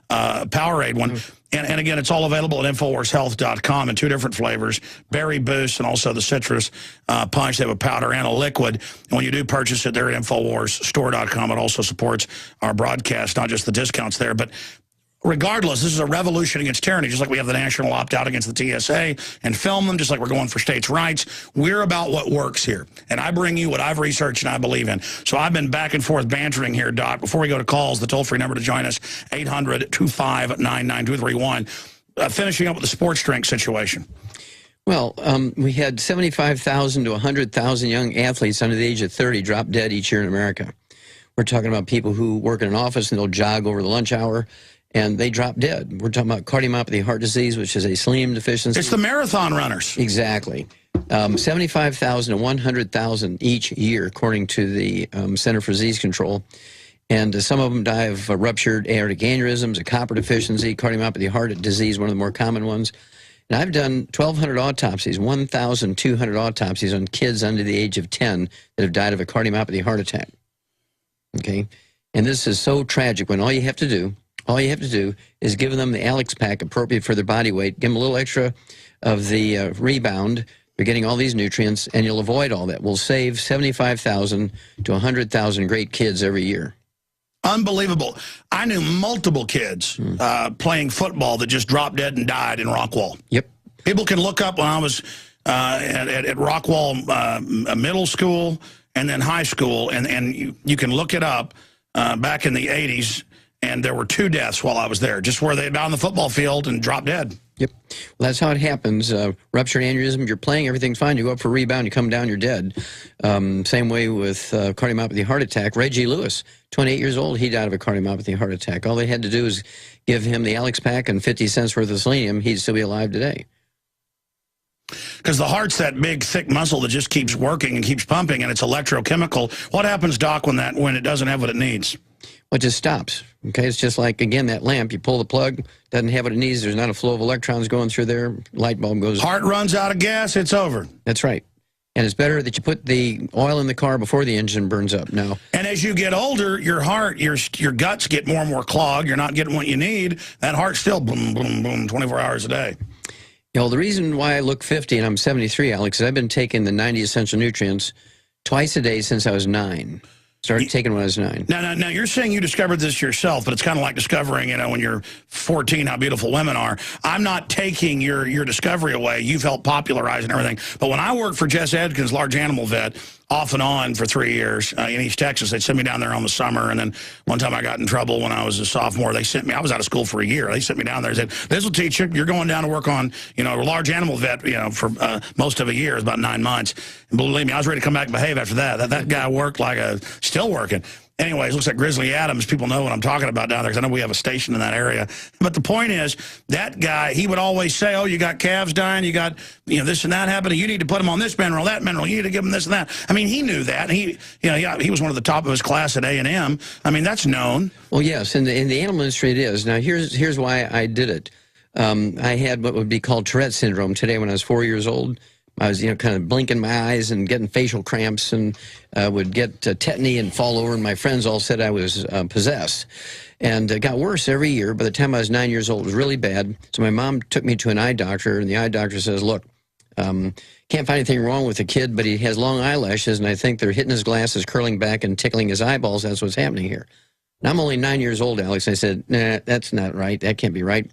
Powerade one. And again, it's all available at InfoWarsHealth.com in 2 different flavors, Berry Boost and also the Citrus Punch. They have a powder and a liquid. And when you do purchase it, they're at InfoWarsStore.com. It also supports our broadcast, not just the discounts there. But regardless, this is a revolution against tyranny, just like we have the national opt-out against the TSA and film them, just like we're going for states' rights. We're about what works here. And I bring you what I've researched and I believe in. So I've been back and forth bantering here, Doc. Before we go to calls, the toll-free number to join us, 800-259-9231. Finishing up with the sports drink situation. Well, we had 75,000 to 100,000 young athletes under the age of 30 drop dead each year in America. We're talking about people who work in an office and they'll jog over the lunch hour, and they drop dead. We're talking about cardiomyopathy, heart disease, which is a selenium deficiency. It's the marathon runners. Exactly. 75,000 to 100,000 each year, according to the Center for Disease Control. And some of them die of ruptured aortic aneurysms, a copper deficiency, cardiomyopathy, heart disease, one of the more common ones. And I've done 1,200 autopsies, 1,200 autopsies on kids under the age of 10 that have died of a cardiomyopathy heart attack. Okay? And this is so tragic when all you have to do is give them the Alex pack appropriate for their body weight, give them a little extra of the Rebound. You're getting all these nutrients, and you'll avoid all that. We'll save 75,000 to 100,000 great kids every year. Unbelievable. I knew multiple kids playing football that just dropped dead and died in Rockwall. Yep. People can look up when I was at Rockwall middle school and then high school, and you can look it up back in the 80s, and there were 2 deaths while I was there, just where they got on the football field and dropped dead. Yep. Well, that's how it happens. Ruptured aneurysm, you're playing, everything's fine. You go up for rebound, you come down, you're dead. Same way with cardiomyopathy heart attack. Reggie Lewis, 28 years old, he died of a cardiomyopathy heart attack. All they had to do is give him the Alex pack and 50 cents worth of selenium. He'd still be alive today. Because the heart's that big, thick muscle that just keeps working and keeps pumping, and it's electrochemical. What happens, Doc, when it doesn't have what it needs? Well, it just stops. Okay, it's just like, again, that lamp. You pull the plug, doesn't have what it needs. There's not a flow of electrons going through there. Light bulb goes. Heart runs out of gas, it's over. That's right. And it's better that you put the oil in the car before the engine burns up now. And as you get older, your heart, your guts get more and more clogged. You're not getting what you need. That heart's still boom, boom, boom, 24 hours a day. You know, the reason why I look 50 and I'm 73, Alex, is I've been taking the 90 essential nutrients twice a day since I was 9. Started taking when I was 9. Now, you're saying you discovered this yourself, but it's kind of like discovering, when you're 14, how beautiful women are. I'm not taking your discovery away. You've helped popularize and everything. But when I worked for Jess Edkins, large animal vet, off and on for 3 years in East Texas, they'd send me down there on the summer. And then one time I got in trouble when I was a sophomore. They sent me, I was out of school for a year. They sent me down there and said, this will teach you. You're going down to work on, a large animal vet, for most of a year, about 9 months. And believe me, I was ready to come back and behave after that. That guy worked like still working. Anyways, looks like Grizzly Adams. People know what I'm talking about down there because I know we have a station in that area. But the point is, that guy, he would always say, oh, you got calves dying, you got this and that happening, you need to put them on this mineral, that mineral, you need to give them this and that. I mean, he knew that. He was one of the top of his class at A&M. I mean, that's known. Well, yes, in the animal industry it is. Now, here's why I did it. I had what would be called Tourette syndrome today when I was 4 years old. I was, kind of blinking my eyes and getting facial cramps and would get tetany and fall over, and my friends all said I was possessed. And it got worse every year. By the time I was 9 years old, it was really bad. So my mom took me to an eye doctor, and the eye doctor says, look, can't find anything wrong with the kid, but he has long eyelashes, and I think they're hitting his glasses, curling back, and tickling his eyeballs. That's what's happening here. And I'm only 9 years old, Alex. I said, nah, that's not right. That can't be right.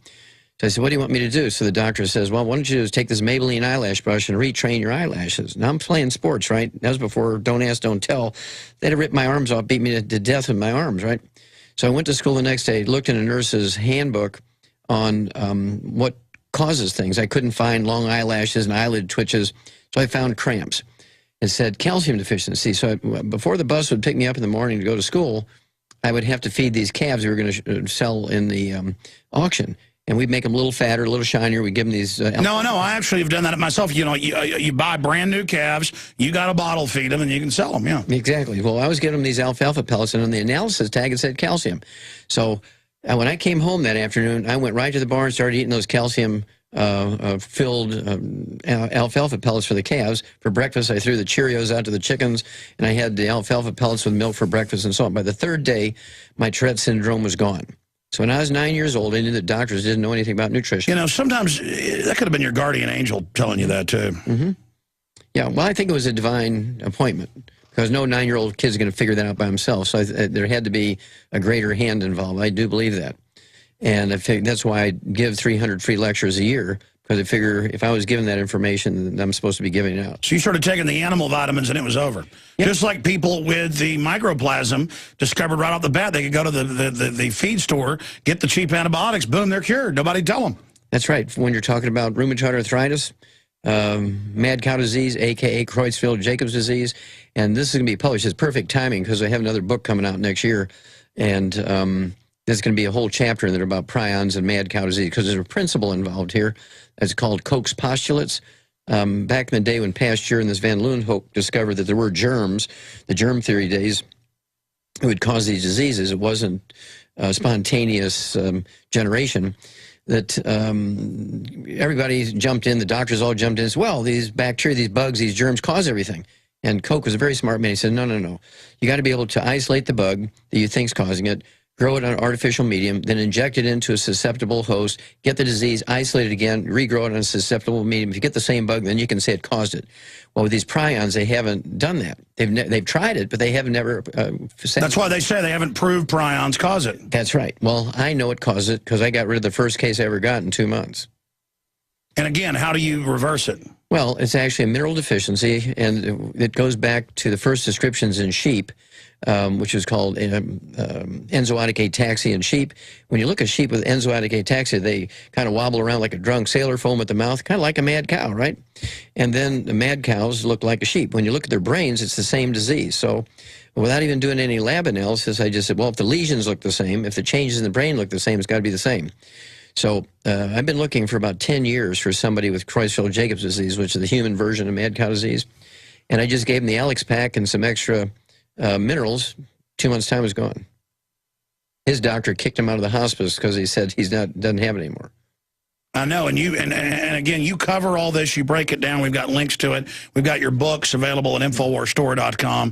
So I said, what do you want me to do? So the doctor says, well, why don't you just take this Maybelline eyelash brush and retrain your eyelashes? Now, I'm playing sports, right? That was before Don't Ask, Don't Tell. They'd have ripped my arms off, beat me to death with my arms, right? So I went to school the next day, looked in a nurse's handbook on what causes things. I couldn't find long eyelashes and eyelid twitches, so I found cramps. It said calcium deficiency. So before the bus would pick me up in the morning to go to school, I would have to feed these calves we were going to sell in the auction. And we'd make them a little fatter, a little shinier. We'd give them these... No, I actually have done that myself. You buy brand new calves, you got a bottle feed them, and you can sell them, yeah. Exactly. Well, I was giving them these alfalfa pellets, and on the analysis tag, it said calcium. So when I came home that afternoon, I went right to the barn and started eating those calcium filled alfalfa pellets for the calves. For breakfast, I threw the Cheerios out to the chickens, and I had the alfalfa pellets with milk for breakfast and so on. By the third day, my Tourette syndrome was gone. So when I was 9 years old, I knew that doctors didn't know anything about nutrition. Sometimes that could have been your guardian angel telling you that, too. Mm-hmm. Yeah, well, I think it was a divine appointment because no 9-year-old kid's going to figure that out by himself. So there had to be a greater hand involved. I do believe that. And I think that's why I give 300 free lectures a year, because I figure if I was given that information, I'm supposed to be giving it out. So you started taking the animal vitamins and it was over. Yep. Just like people with the microplasm discovered right off the bat, they could go to the feed store, get the cheap antibiotics, boom, they're cured. Nobody tell them. That's right. When you're talking about rheumatoid arthritis, mad cow disease, a.k.a. Creutzfeldt-Jacobs disease, and this is going to be published. It's perfect timing because I have another book coming out next year, and there's going to be a whole chapter in there about prions and mad cow disease because there's a principle involved here. It's called Koch's postulates. Back in the day when Pasteur and this Van Leeuwenhoek discovered that there were germs, the germ theory days, it would cause these diseases. It wasn't spontaneous generation. that everybody jumped in, the doctors all jumped in and said, well, these bacteria, these bugs, these germs cause everything. And Koch was a very smart man. He said, no, no, no. You got to be able to isolate the bug that you think's causing it, grow it on an artificial medium, then inject it into a susceptible host, get the disease, isolate it again, regrow it on a susceptible medium. If you get the same bug, then you can say it caused it. Well, with these prions, they haven't done that. They've tried it, but they have never said. That's why they say they haven't proved prions cause it. That's right. Well, I know it caused it because I got rid of the first case I ever got in 2 months. And again, how do you reverse it? Well, it's actually a mineral deficiency, and it goes back to the first descriptions in sheep, which was called enzootic ataxia in sheep. When you look at sheep with enzootic ataxia, they kind of wobble around like a drunk sailor, foam at the mouth, kind of like a mad cow, right? And then the mad cows look like a sheep. When you look at their brains, it's the same disease. So without even doing any lab analysis, I just said, well, if the lesions look the same, if the changes in the brain look the same, it's got to be the same. So I've been looking for about 10 years for somebody with Creutzfeldt-Jacobs disease, which is the human version of mad cow disease. And I just gave him the Alex pack and some extra minerals. 2 months' time was gone. His doctor kicked him out of the hospice because he said doesn't have it anymore. I know, and again, you cover all this. You break it down. We've got links to it. We've got your books available at InfoWarsStore.com.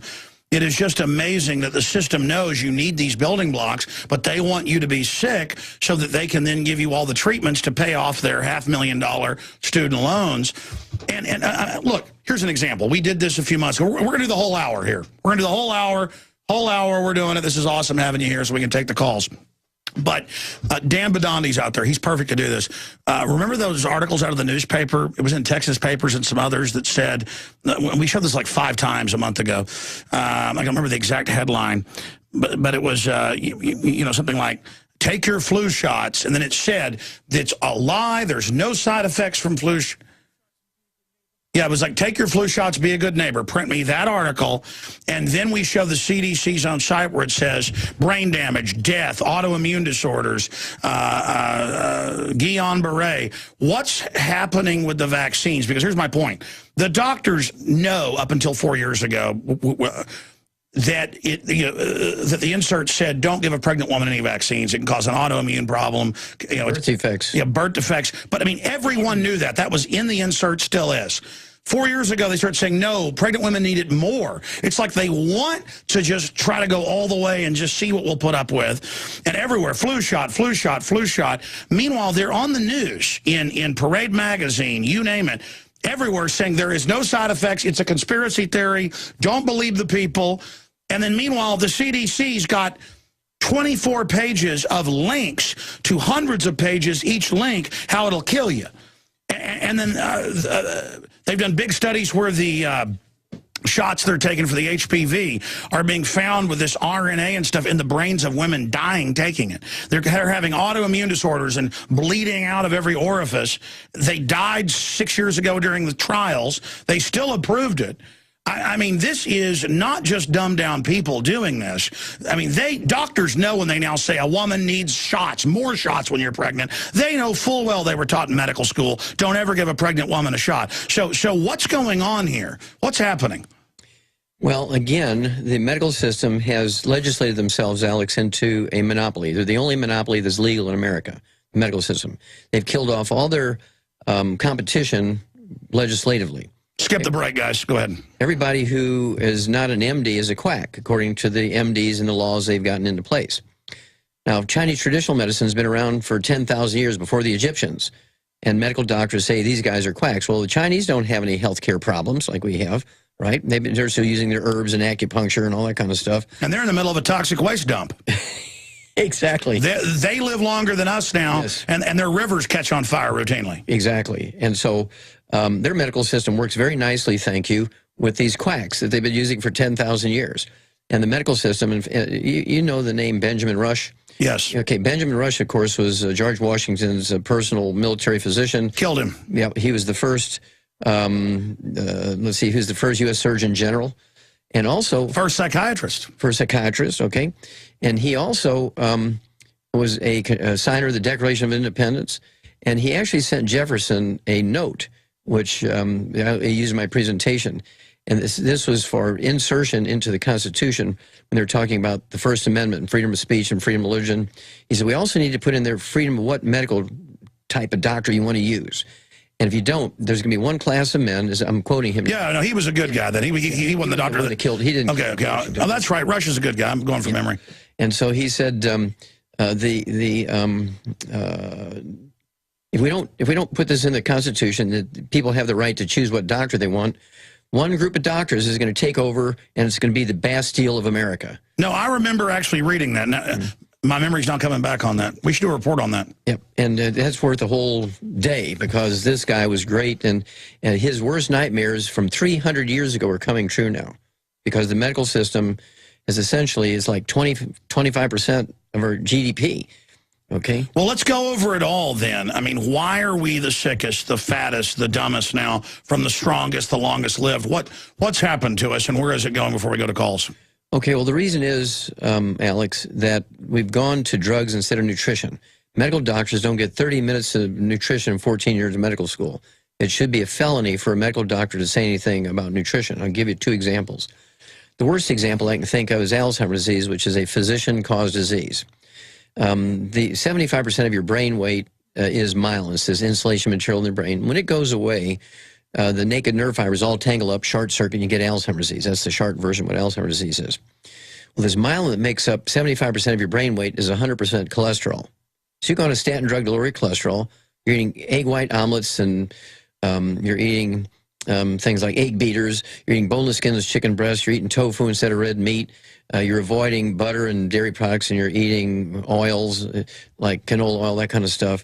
It is just amazing that the system knows you need these building blocks, but they want you to be sick so that they can then give you all the treatments to pay off their $500,000 student loans. And look, here's an example. We did this a few months ago. We're going to do the whole hour here. We're going to do the whole hour. We're doing it. This is awesome having you here so we can take the calls. But Dan Badondi's out there. He's perfect to do this. Remember those articles out of the newspaper? It was in Texas papers and some others that said, we showed this like 5 times a month ago. I don't remember the exact headline, but it was, you know, something like, take your flu shots. And then it said, it's a lie. There's no side effects from flu shots. Yeah, it was like, take your flu shots, be a good neighbor. Print me that article. And then we show the CDC's own site where it says brain damage, death, autoimmune disorders, Guillain-Barré. What's happening with the vaccines? Because here's my point. The doctors know up until 4 years ago that that the insert said, don't give a pregnant woman any vaccines. It can cause an autoimmune problem. You know, birth defects. Yeah, birth defects. But, I mean, everyone knew that. That was in the insert, still is. 4 years ago, they started saying, no, pregnant women need it more. It's like they want to just try to go all the way and just see what we'll put up with. And everywhere, flu shot, flu shot, flu shot. Meanwhile, they're on the news, in Parade Magazine, you name it, everywhere saying there is no side effects. It's a conspiracy theory. Don't believe the people. And then meanwhile, the CDC's got 24 pages of links to hundreds of pages, each link, how it'll kill you. And then they've done big studies where the shots they're taking for the HPV are being found with this RNA and stuff in the brains of women dying taking it. They're having autoimmune disorders and bleeding out of every orifice. They died 6 years ago during the trials. They still approved it. I mean, this is not just dumbed down people doing this. I mean, doctors know when they now say a woman needs shots, more shots when you're pregnant. They know full well they were taught in medical school, don't ever give a pregnant woman a shot. So what's going on here? What's happening? Well, again, the medical system has legislated themselves, Alex, into a monopoly. They're the only monopoly that's legal in America, the medical system. They've killed off all their competition legislatively. Skip the break, guys. Go ahead. Everybody who is not an MD is a quack, according to the MDs and the laws they've gotten into place. Now, Chinese traditional medicine has been around for 10,000 years before the Egyptians, and medical doctors say these guys are quacks. Well, the Chinese don't have any health care problems like we have, right? They're still using their herbs and acupuncture and all that kind of stuff. And they're in the middle of a toxic waste dump. Exactly. They live longer than us now, yes. and their rivers catch on fire routinely. Exactly. And so their medical system works very nicely, thank you, with these quacks that they've been using for 10,000 years. And the medical system, and you know the name Benjamin Rush? Yes. Okay, Benjamin Rush, of course, was George Washington's personal military physician. Killed him. Yeah, he was the first, let's see, he was the first U.S. Surgeon General. And also... First psychiatrist. First psychiatrist, okay. And he also was a signer of the Declaration of Independence. And he actually sent Jefferson a note, which I used in my presentation. And this was for insertion into the Constitution when they were talking about the First Amendment and freedom of speech and freedom of religion. He said, we also need to put in there freedom of what medical type of doctor you want to use. And if you don't, there's going to be one class of men, as I'm quoting him. Yeah, no, he was a good guy then. He wasn't the doctor that killed. He didn't. Okay. Oh, that's right. Rush's a good guy. I'm going from memory. And so he said, if we don't put this in the Constitution, that people have the right to choose what doctor they want, one group of doctors is going to take over, and it's going to be the Bastille of America. No, I remember actually reading that. Now, my memory's not coming back on that. We should do a report on that. Yep, and that's worth a whole day, because this guy was great, and his worst nightmares from 300 years ago are coming true now, because the medical system is essentially like 25% of our GDP. Okay. Well, let's go over it all then. I mean, why are we the sickest, the fattest, the dumbest now, from the strongest, the longest lived? What's happened to us, and where is it going before we go to calls? Okay, well, the reason is, Alex, that we've gone to drugs instead of nutrition. Medical doctors don't get 30 minutes of nutrition in 14 years of medical school. It should be a felony for a medical doctor to say anything about nutrition. I'll give you 2 examples. The worst example I can think of is Alzheimer's disease, which is a physician-caused disease. The 75% of your brain weight is myelin, this insulation material in the brain. When it goes away, the naked nerve fibers all tangle up, short circuit, and you get Alzheimer's disease. That's the short version of what Alzheimer's disease is. Well, this myelin that makes up 75% of your brain weight is 100% cholesterol. So you go on a statin drug to lower your cholesterol. You're eating egg white omelets, and you're eating things like egg beaters. You're eating boneless, skinless chicken breasts. You're eating tofu instead of red meat. You're avoiding butter and dairy products, and you're eating oils like canola oil, that kind of stuff.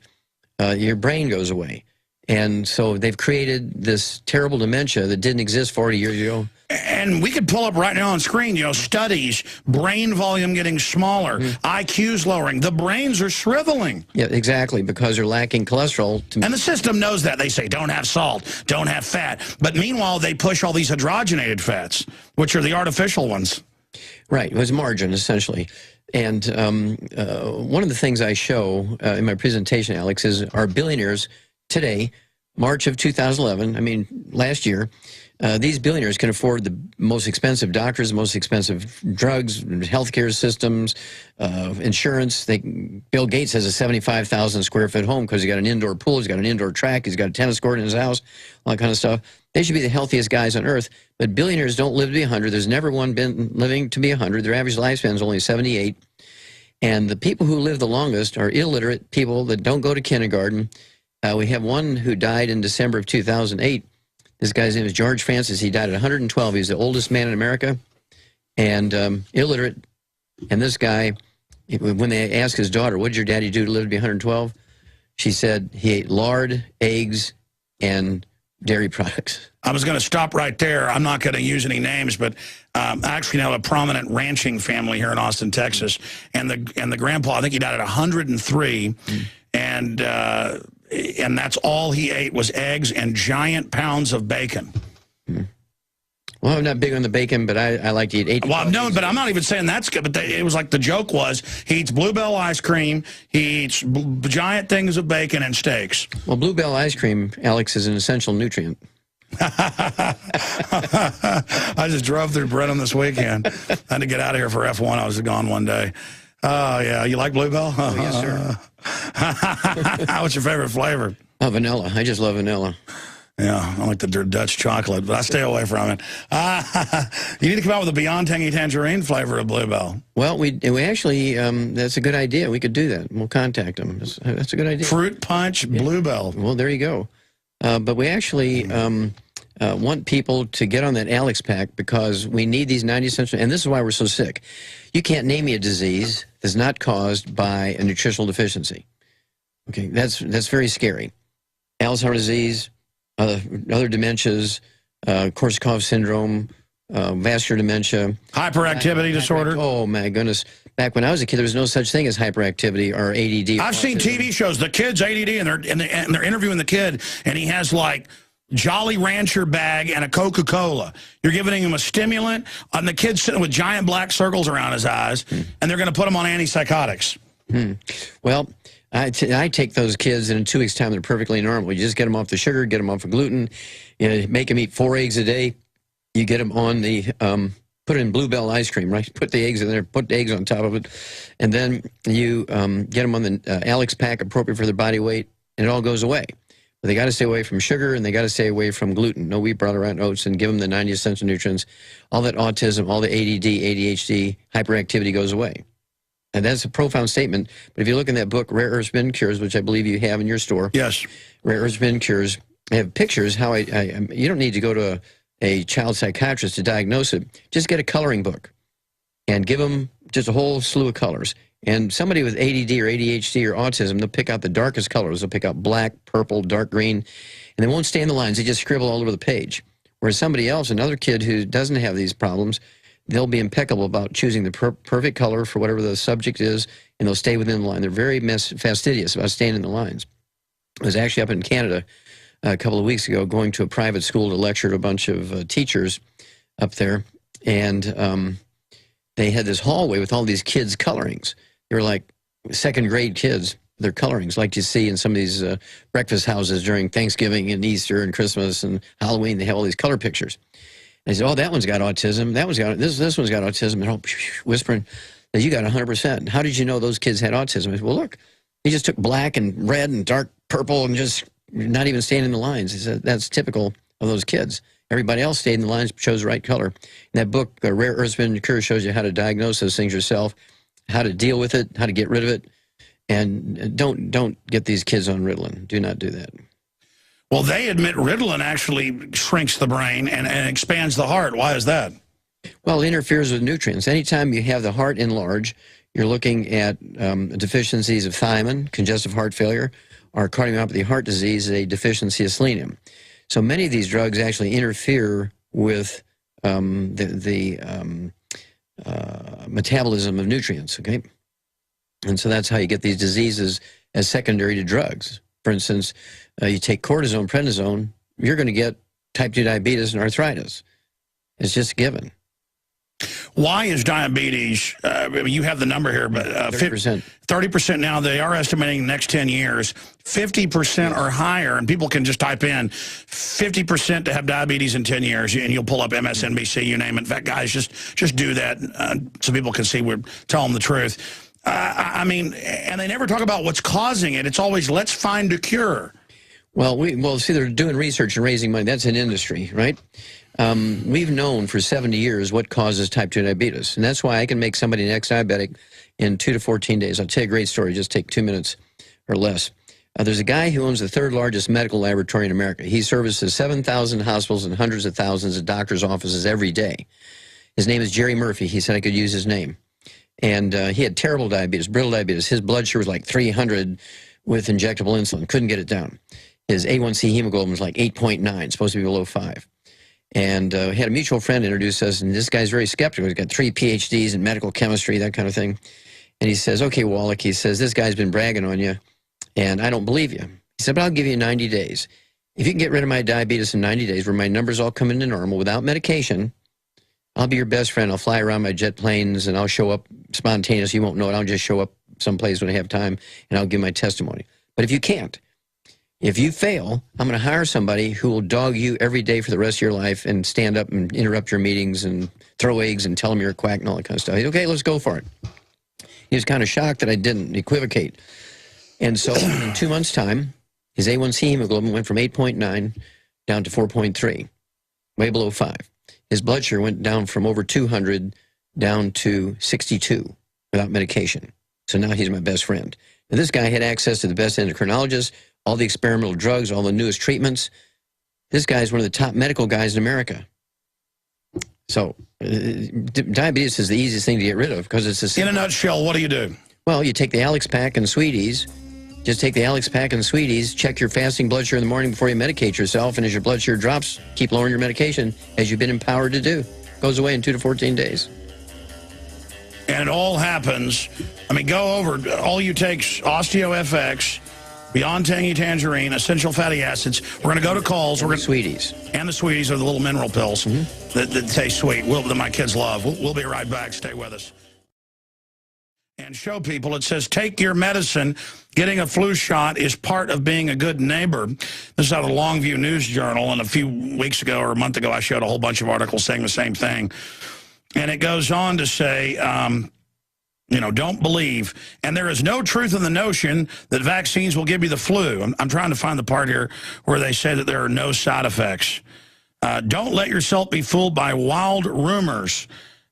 Your brain goes away. And so they've created this terrible dementia that didn't exist 40 years ago. And we could pull up right now on screen, studies, brain volume getting smaller, IQs lowering. The brains are shriveling. Yeah, exactly, because they're lacking cholesterol. And the system knows that. They say, don't have salt, don't have fat. But meanwhile, they push all these hydrogenated fats, which are the artificial ones. Right, it was margin, essentially. And one of the things I show in my presentation, Alex, is our billionaires today, March of 2011, I mean, last year, these billionaires can afford the most expensive doctors, the most expensive drugs, healthcare systems, insurance. Bill Gates has a 75,000 square foot home because he's got an indoor pool, he's got an indoor track, he's got a tennis court in his house, all that kind of stuff. They should be the healthiest guys on earth, but billionaires don't live to be 100. There's never one been living to be 100. Their average lifespan is only 78. And the people who live the longest are illiterate people that don't go to kindergarten. We have one who died in December of 2008. This guy's name is George Francis. He died at 112. He's the oldest man in America, and illiterate. And this guy, when they asked his daughter, what did your daddy do to live to be 112? She said he ate lard, eggs, and dairy products. I was going to stop right there. I'm not going to use any names, but I actually know a prominent ranching family here in Austin, Texas, and the grandpa, I think he died at 103, and that's all he ate was eggs and giant pounds of bacon. Well, I'm not big on the bacon, but I like to eat 8. Well, no, but I'm not even saying that's good. But it was like the joke was he eats Bluebell ice cream, he eats giant things of bacon and steaks. Well, Bluebell ice cream, Alex, is an essential nutrient. I just drove through Brenham this weekend. I had to get out of here for F1. I was gone one day. Oh, yeah. You like Bluebell? Oh, yes, sir. What's your favorite flavor? Oh, vanilla. I just love vanilla. Yeah, I like the Dutch chocolate, but I stay away from it. You need to come out with a Beyond Tangy Tangerine flavor of Bluebell. Well, we actually, that's a good idea. We could do that. We'll contact them. That's a good idea. Fruit punch Bluebell. Well, there you go. But we actually want people to get on that Alex pack because we need these 90 essential, and this is why we're so sick. You can't name me a disease that's not caused by a nutritional deficiency. Okay, that's very scary. Alzheimer's disease, other dementias, Korsakoff syndrome, vascular dementia. Hyperactivity disorder. Oh, my goodness. Back when I was a kid, there was no such thing as hyperactivity or ADD. I've seen TV shows, the kid's ADD, and they're interviewing the kid, and he has like Jolly Rancher bag and a Coca-Cola. You're giving him a stimulant, and the kid's sitting with giant black circles around his eyes, and they're going to put him on antipsychotics. Well, I take those kids, and in 2 weeks' time, they're perfectly normal. You just get them off the sugar, get them off the gluten, make them eat 4 eggs a day. You get them on the, put it in Bluebell ice cream, right? Put the eggs in there, put the eggs on top of it, and then you get them on the Alex pack appropriate for their body weight, and it all goes away. But they got to stay away from sugar, and they got to stay away from gluten. No wheat, brought around oats, and give them the 90 essential nutrients. All that autism, all the ADD, ADHD, hyperactivity goes away. And that's a profound statement. But if you look in that book, Rare Earth Spin Cures, which I believe you have in your store. Yes. Rare Earth Spin Cures. I have pictures how you don't need to go to a child psychiatrist to diagnose it. Just get a coloring book and give them just a whole slew of colors. And somebody with ADD or ADHD or autism, they'll pick out the darkest colors. They'll pick out black, purple, dark green, and they won't stay in the lines. They just scribble all over the page. Whereas somebody else, another kid who doesn't have these problems, they'll be impeccable about choosing the perfect color for whatever the subject is, and they'll stay within the line. They're very fastidious about staying in the lines. I was actually up in Canada a couple of weeks ago going to a private school to lecture to a bunch of teachers up there, and they had this hallway with all these kids' colorings. They were like second-grade kids, their colorings, like you see in some of these breakfast houses during Thanksgiving and Easter and Christmas and Halloween. They have all these color pictures. And I said, oh, that one's got autism. That one's got this one's got autism. And all whispering that you got 100%. How did you know those kids had autism? I said, well, look, he just took black and red and dark purple and just not even staying in the lines. He said, that's typical of those kids. Everybody else stayed in the lines, chose the right color. In that book, Rare Earth Spin Cures, shows you how to diagnose those things yourself, how to deal with it, how to get rid of it. And don't get these kids on Ritalin. Do not do that. Well, they admit Ritalin actually shrinks the brain and expands the heart. Why is that? Well, it interferes with nutrients. Anytime you have the heart enlarged, you're looking at deficiencies of thiamine, congestive heart failure, or cardiomyopathy heart disease, a deficiency of selenium. So many of these drugs actually interfere with the metabolism of nutrients, okay? And so that's how you get these diseases as secondary to drugs. For instance, you take cortisone, prednisone, you're going to get type 2 diabetes and arthritis. It's just given. Why is diabetes, you have the number here, but 30%. 30% now, they are estimating the next 10 years, 50% or higher, and people can just type in 50% to have diabetes in 10 years, and you'll pull up MSNBC, you name it. In fact, guys, just do that so people can see we're telling the truth. I mean, and they never talk about what's causing it. It's always, let's find a cure. Well, see, they're doing research and raising money. That's an industry, right? We've known for 70 years what causes type 2 diabetes, and that's why I can make somebody an ex-diabetic in 2 to 14 days. I'll tell you a great story. Just take 2 minutes or less. There's a guy who owns the third largest medical laboratory in America. He services 7,000 hospitals and hundreds of thousands of doctors' offices every day. His name is Jerry Murphy. He said I could use his name. And he had terrible diabetes, brittle diabetes. His blood sugar was like 300 with injectable insulin. Couldn't get it down. His A1C hemoglobin was like 8.9, supposed to be below 5. And he had a mutual friend introduce us, and this guy's very skeptical. He's got 3 PhDs in medical chemistry, that kind of thing. And he says, okay, Wallach, he says, this guy's been bragging on you, and I don't believe you. He said, but I'll give you 90 days. If you can get rid of my diabetes in 90 days, where my numbers all come into normal without medication, I'll be your best friend. I'll fly around my jet planes, and I'll show up spontaneous. You won't know it. I'll just show up someplace when I have time, and I'll give my testimony. But if you can't, if you fail, I'm going to hire somebody who will dog you every day for the rest of your life and stand up and interrupt your meetings and throw eggs and tell them you're a quack and all that kind of stuff. He said, okay, let's go for it. He was kind of shocked that I didn't equivocate. And so in 2 months' time, his A1C hemoglobin went from 8.9 down to 4.3, way below 5. His blood sugar went down from over 200 down to 62 without medication. So now he's my best friend. Now, this guy had access to the best endocrinologists, all the experimental drugs, all the newest treatments. This guy's one of the top medical guys in America. So diabetes is the easiest thing to get rid of because it's In a nutshell, what do you do? Well, you take the Alex Pack and Sweeties. Just take the Alex Pack and Sweeties, check your fasting blood sugar in the morning before you medicate yourself, and as your blood sugar drops, keep lowering your medication as you've been empowered to do. Goes away in 2 to 14 days. And it all happens, I mean, go over, all you take's OsteoFX, Beyond Tangy Tangerine, essential fatty acids. We're going to go to calls. We're going Sweeties. And the Sweeties are the little mineral pills that taste sweet, that my kids love. We'll be right back. Stay with us. And show people, it says, take your medicine. Getting a flu shot is part of being a good neighbor. This is out of the Longview News Journal, and a few weeks ago or a month ago, I showed a whole bunch of articles saying the same thing. And it goes on to say, You know, don't believe. And there is no truth in the notion that vaccines will give you the flu. I'm trying to find the part here where they say that there are no side effects. Don't let yourself be fooled by wild rumors.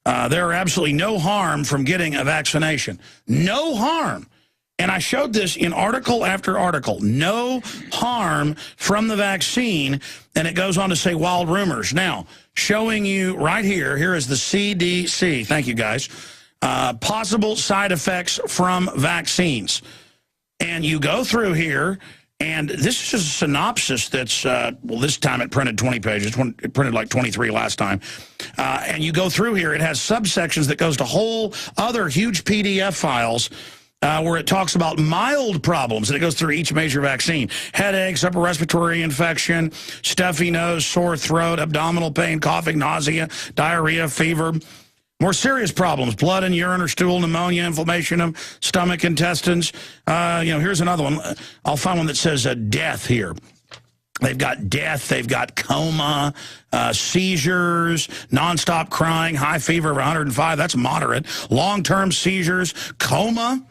There are absolutely no harm from getting a vaccination. No harm. And I showed this in article after article. No harm from the vaccine. And it goes on to say wild rumors. Now, showing you right here, here is the CDC. Thank you, guys. Possible side effects from vaccines. And you go through here, and this is just a synopsis that's, well, this time it printed 20 pages. It printed like 23 last time. And you go through here, it has subsections that goes to whole other huge PDF files where it talks about mild problems, and it goes through each major vaccine. Headaches, upper respiratory infection, stuffy nose, sore throat, abdominal pain, coughing, nausea, diarrhea, fever. More serious problems, blood and urine or stool, pneumonia, inflammation of stomach, intestines. You know, here's another one. I'll find one that says death here. They've got death, they've got coma, seizures, nonstop crying, high fever of 105, that's moderate. Long-term seizures, coma,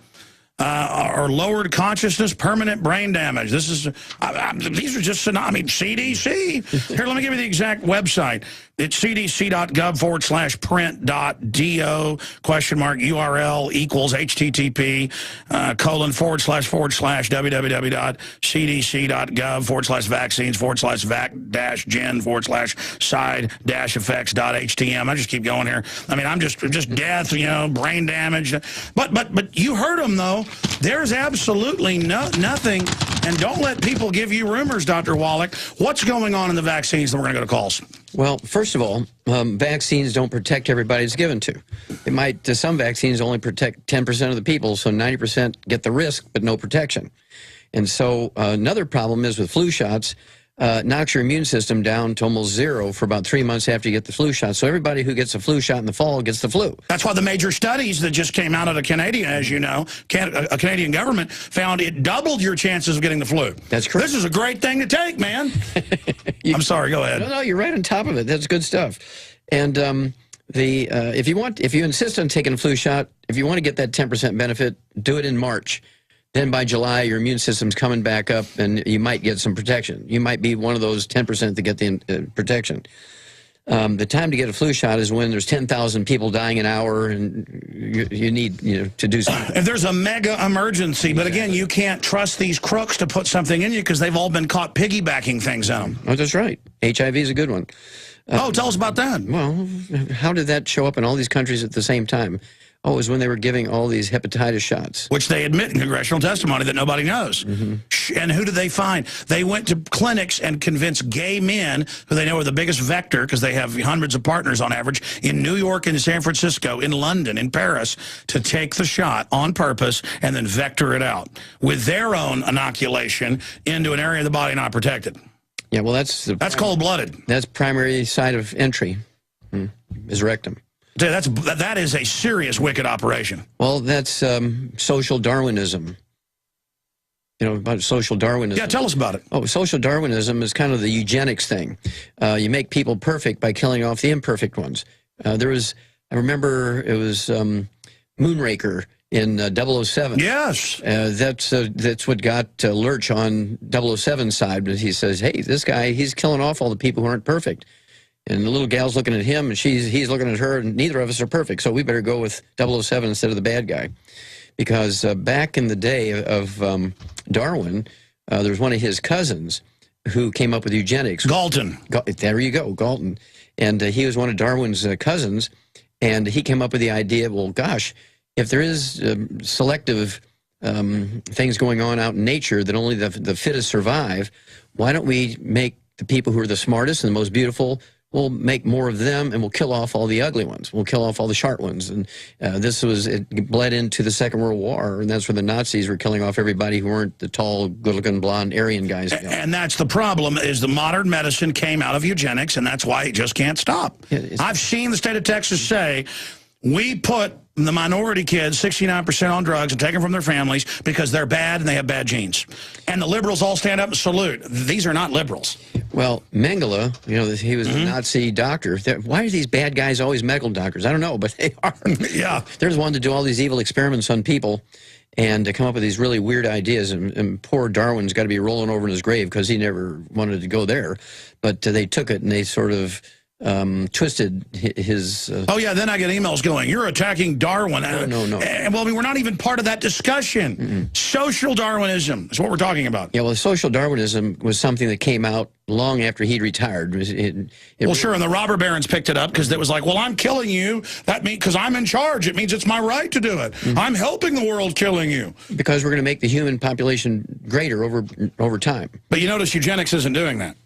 or lowered consciousness, permanent brain damage. This is, these are just, I mean, CDC. Here, let me give you the exact website. It's cdc.gov/print.do URL equals http://www.cdc.gov/vac-gen/side-effects.htm. I just keep going here. I mean, I'm just death, you know, brain damage. But you heard them, though. There's absolutely nothing. And don't let people give you rumors, Dr. Wallach. What's going on in the vaccines? And we're going to go to calls. Well, first of all, vaccines don't protect everybody it's given to. It might, some vaccines only protect 10% of the people, so 90% get the risk, but no protection. And so another problem is with flu shots, knocks your immune system down to almost zero for about 3 months after you get the flu shot. So everybody who gets a flu shot in the fall gets the flu. That's why the major studies that just came out of the Canadian, as you know, a Canadian government found it doubled your chances of getting the flu. That's correct. This is a great thing to take, man. I'm sorry, go ahead. No, you're right on top of it. That's good stuff. And if you insist on taking a flu shot, if you want to get that 10% benefit, do it in March. Then by July, your immune system's coming back up, and you might get some protection. You might be one of those 10% that get the protection. The time to get a flu shot is when there's 10,000 people dying an hour, and you need to do something. If there's a mega emergency, but again, you can't trust these crooks to put something in you because they've all been caught piggybacking things in them. Oh, that's right. HIV is a good one. Tell us about that. Well, how did that show up in all these countries at the same time? Oh, it was when they were giving all these hepatitis shots. Which they admit in congressional testimony that nobody knows. Mm-hmm. And who did they find? They went to clinics and convinced gay men, who they know are the biggest vector, because they have hundreds of partners on average, in New York, in San Francisco, in London, in Paris, to take the shot on purpose and then vector it out with their own inoculation into an area of the body not protected. Yeah, well, that's cold-blooded. That's primary site of entry, is rectum. That is a serious wicked operation. Well, that's social Darwinism. You know, about social Darwinism. Yeah, tell us about it. Oh, social Darwinism is kind of the eugenics thing. You make people perfect by killing off the imperfect ones. I remember it was Moonraker in 007. Yes. That's what got Lurch on 007's side. But he says, hey, this guy, he's killing off all the people who aren't perfect. And the little gal's looking at him, and he's looking at her, and neither of us are perfect. So we better go with 007 instead of the bad guy. Because back in the day of Darwin, there was one of his cousins who came up with eugenics. Galton. There you go, Galton. And he was one of Darwin's cousins, and he came up with the idea, well, gosh, if there is selective things going on out in nature that only the fittest survive, why don't we make the people who are the smartest and the most beautiful, we'll make more of them, and we'll kill off all the ugly ones. We'll kill off all the sharp ones. And it bled into the Second World War, and that's where the Nazis were killing off everybody who weren't the tall, good-looking, blonde Aryan guys. And that's the problem, is the modern medicine came out of eugenics, and that's why it just can't stop. Yeah, I've seen the state of Texas say, we put the minority kids, 69% on drugs and taken from their families because they're bad and they have bad genes. And the liberals all stand up and salute. These are not liberals. Well, Mengele, you know, he was a Nazi doctor. Why are these bad guys always medical doctors? I don't know, but they are. Yeah. They're the ones to do all these evil experiments on people and to come up with these really weird ideas. And poor Darwin's got to be rolling over in his grave because he never wanted to go there. But they took it and they sort of twisted his... oh, yeah, then I get emails going, you're attacking Darwin. No. Well, I mean, we're not even part of that discussion. Social Darwinism is what we're talking about. Yeah, well, social Darwinism was something that came out long after he'd retired. Well, sure, and the robber barons picked it up because it was like, well, I'm killing you. That means because I'm in charge. It means it's my right to do it. I'm helping the world killing you. Because we're going to make the human population greater over time. But you notice eugenics isn't doing that.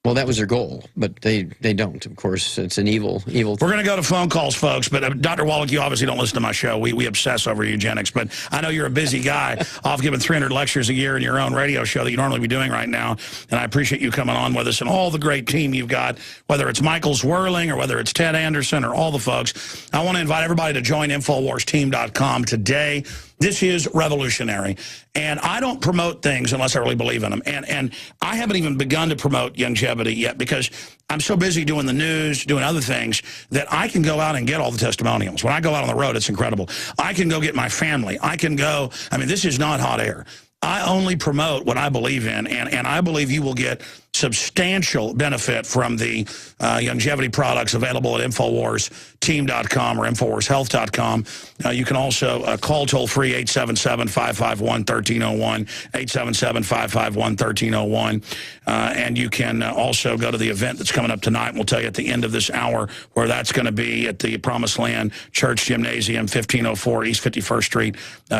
Well, that was their goal, but they don't. Of course, it's an evil thing. We're going to go to phone calls, folks, but Dr. Wallach, you obviously don't listen to my show. We obsess over eugenics, but I know you're a busy guy off giving 300 lectures a year in your own radio show that you normally be doing right now, and I appreciate you coming on with us and all the great team you've got, whether it's Michael Zwirling or whether it's Ted Anderson or all the folks. I want to invite everybody to join InfoWarsTeam.com today. This is revolutionary, and I don't promote things unless I really believe in them, and I haven't even begun to promote longevity yet because I'm so busy doing the news, doing other things, that I can go out and get all the testimonials. When I go out on the road, it's incredible. I can go get my family. I can go, I mean, this is not hot air. I only promote what I believe in, and I believe you will get substantial benefit from the longevity products available at InfoWarsTeam.com or InfoWarsHealth.com. You can also call toll-free 877-551-1301, 877-551-1301. And you can also go to the event that's coming up tonight. We'll tell you at the end of this hour where that's going to be at the Promised Land Church Gymnasium, 1504 East 51st Street,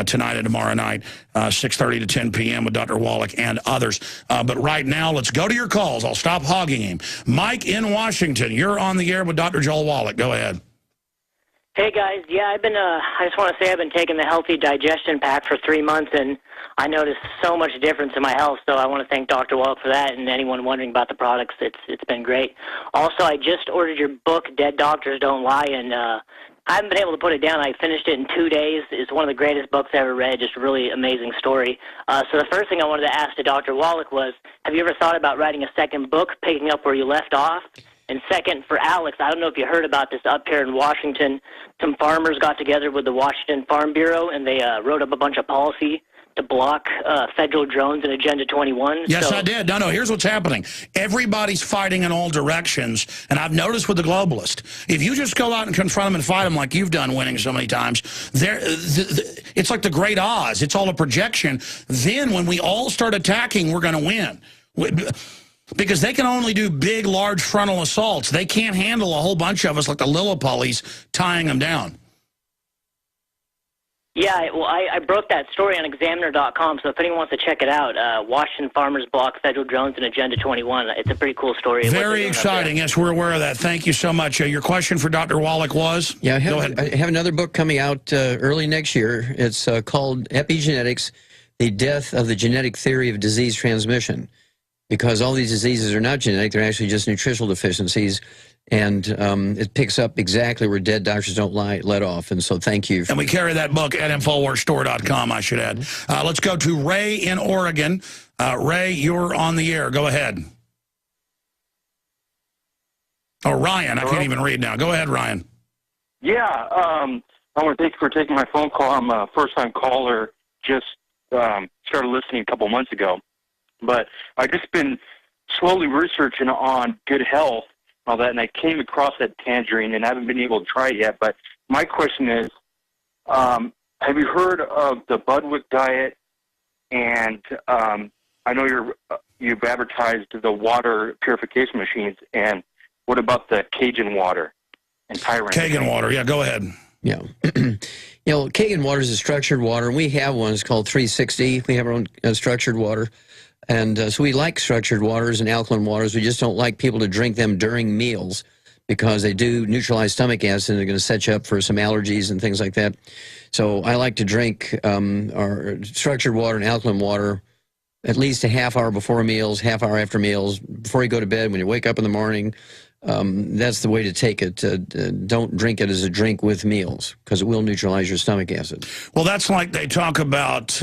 tonight and tomorrow night, 6:30 to 10 p.m. with Dr. Wallach and others. But right now, let's go to your calls. I'll stop hogging him. Mike in Washington, you're on the air with Dr. Joel Wallach. Go ahead. Hey, guys. Yeah, I just want to say I've been taking the Healthy Digestion Pack for 3 months, and I noticed so much difference in my health, so I want to thank Dr. Wallach for that, and anyone wondering about the products, it's been great. Also, I just ordered your book, Dead Doctors Don't Lie, and I haven't been able to put it down. I finished it in 2 days. It's one of the greatest books I ever read, just a really amazing story. So the first thing I wanted to ask to Dr. Wallach was, have you ever thought about writing a second book, picking up where you left off? And second, for Alex, I don't know if you heard about this up here in Washington. Some farmers got together with the Washington Farm Bureau, and they wrote up a bunch of policy to block federal drones in Agenda 21. Yes, I did. No, here's what's happening. Everybody's fighting in all directions, and I've noticed with the globalists, if you just go out and confront them and fight them like you've done winning so many times, it's like the Great Oz. It's all a projection. Then when we all start attacking, we're going to win. Because they can only do big, large frontal assaults. They can't handle a whole bunch of us like the Lilliputties tying them down. Yeah, well, I broke that story on Examiner.com, so if anyone wants to check it out, Washington farmers block federal drones in Agenda 21. It's a pretty cool story. Very exciting. Yes, we're aware of that. Thank you so much. Your question for Dr. Wallach was? Yeah, Go ahead. I have another book coming out early next year. It's called Epigenetics, The Death of the Genetic Theory of Disease Transmission. Because all these diseases are not genetic, they're actually just nutritional deficiencies. And it picks up exactly where Dead Doctors Don't Lie let off. And so thank you. And we carry that book at InfoWarsStore.com, I should add. Let's go to Ray in Oregon. Ray, you're on the air. Go ahead. Oh, Ryan. Hello? I can't even read now. Go ahead, Ryan. Yeah. I want to thank you for taking my phone call. I'm a first-time caller. Just started listening a couple months ago. But I've just been slowly researching on good health and all that, and I came across that tangerine, and I haven't been able to try it yet. But my question is, have you heard of the Budwick diet? And I know you've advertised the water purification machines, and what about the Cajun water and Tyrant? Cajun water, yeah, go ahead. Yeah. You know, Cajun water is a structured water, and we have one. It's called 360. We have our own structured water. And so we like structured waters and alkaline waters. We just don't like people to drink them during meals because they do neutralize stomach acid and they're going to set you up for some allergies and things like that. So I like to drink our structured water and alkaline water at least a half hour before meals, half hour after meals, before you go to bed, when you wake up in the morning, that's the way to take it. Don't drink it as a drink with meals, because it will neutralize your stomach acid. Well, that's like they talk about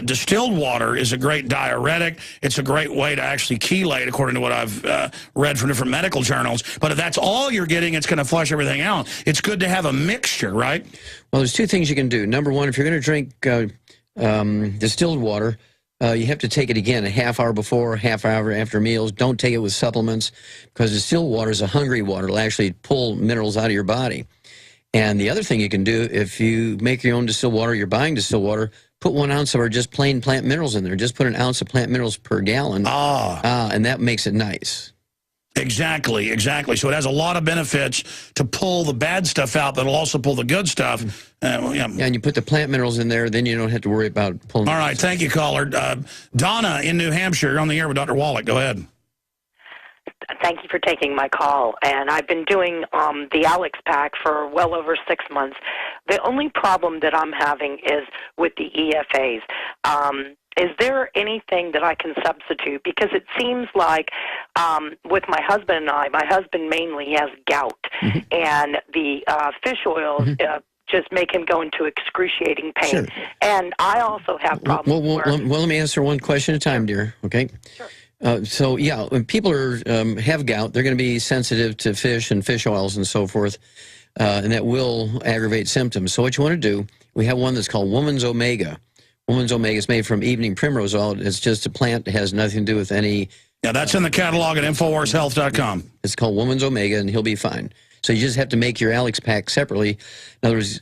distilled water is a great diuretic. It's a great way to actually chelate, according to what I've read from different medical journals. But if that's all you're getting, it's going to flush everything out. It's good to have a mixture, right? Well, there's two things you can do. Number one, if you're going to drink distilled water, you have to take it again a half hour before, half hour after meals. Don't take it with supplements, because distilled water is a hungry water. It'll actually pull minerals out of your body. And the other thing you can do, if you make your own distilled water, you're buying distilled water, put 1 ounce of our just plain plant minerals in there. Just put 1 ounce of plant minerals per gallon, and that makes it nice. Exactly, exactly. So it has a lot of benefits to pull the bad stuff out, but it'll also pull the good stuff. Yeah, and you put the plant minerals in there, then you don't have to worry about pulling. All right, thank you, caller. Donna in New Hampshire, you're on the air with Dr. Wallach. Go ahead. Thank you for taking my call. And I've been doing the Alex Pack for well over 6 months. The only problem that I'm having is with the EFAs. Is there anything that I can substitute? Because it seems like with my husband and I, my husband mainly has gout, and the fish oils just make him go into excruciating pain. Sure. And I also have problems. Well, let me answer one question at a time, dear. Okay. Sure. So yeah, when people have gout, they're going to be sensitive to fish and fish oils and so forth, and that will aggravate symptoms. So what you want to do, we have one that's called Woman's Omega. Woman's Omega is made from evening primrose oil. It's just a plant that has nothing to do with any. Yeah, that's in the catalog at InfoWarsHealth.com. It's called Woman's Omega, and he'll be fine. So you just have to make your Alex Pack separately. In other words,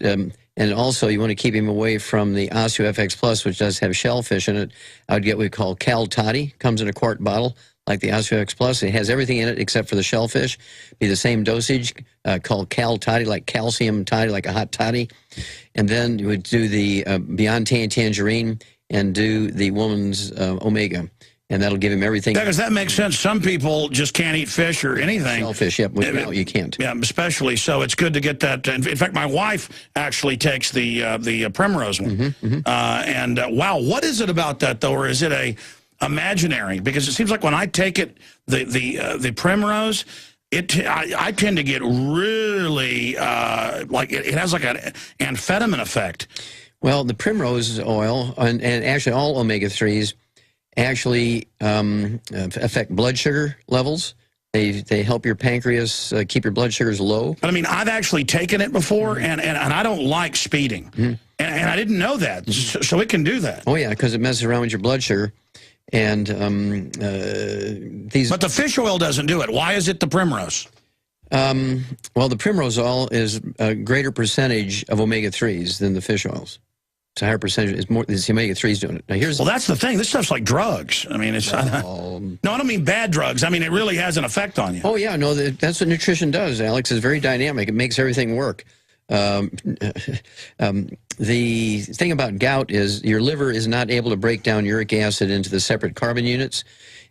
and also you want to keep him away from the OsteoFX Plus, which does have shellfish in it. I would get what we call Cal Toddy. Comes in a quart bottle, like the OsteoFX Plus. It has everything in it except for the shellfish. Be the same dosage, called Cal Toddy, like calcium toddy, like a hot toddy. And then you would do the Beyond Tangerine and do the Woman's Omega. And that'll give him everything. Yeah, because that makes sense. Some people just can't eat fish or anything. Shellfish, yep. No, you can't. Yeah, especially. So it's good to get that. In fact, my wife actually takes the primrose one. And wow, what is it about that, though? Or is it a imaginary? Because it seems like when I take it, the primrose, I tend to get really, like it has like an amphetamine effect. Well, the primrose oil, and actually all omega-3s, actually affect blood sugar levels. They help your pancreas keep your blood sugars low. But I mean, I've actually taken it before, and I don't like speeding. And I didn't know that. So it can do that. Oh, yeah, because it messes around with your blood sugar. And But the fish oil doesn't do it. Why is it the primrose? Well, the primrose oil is a greater percentage of omega-3s than the fish oils. It's a higher percentage. It's more. It's the omega-3s doing it. Now here's. Well, that's the thing. This stuff's like drugs. I mean, it's. No, I don't mean bad drugs. I mean, it really has an effect on you. Oh yeah, no, that's what nutrition does. Alex, is very dynamic. It makes everything work. The thing about gout is your liver is not able to break down uric acid into the separate carbon units.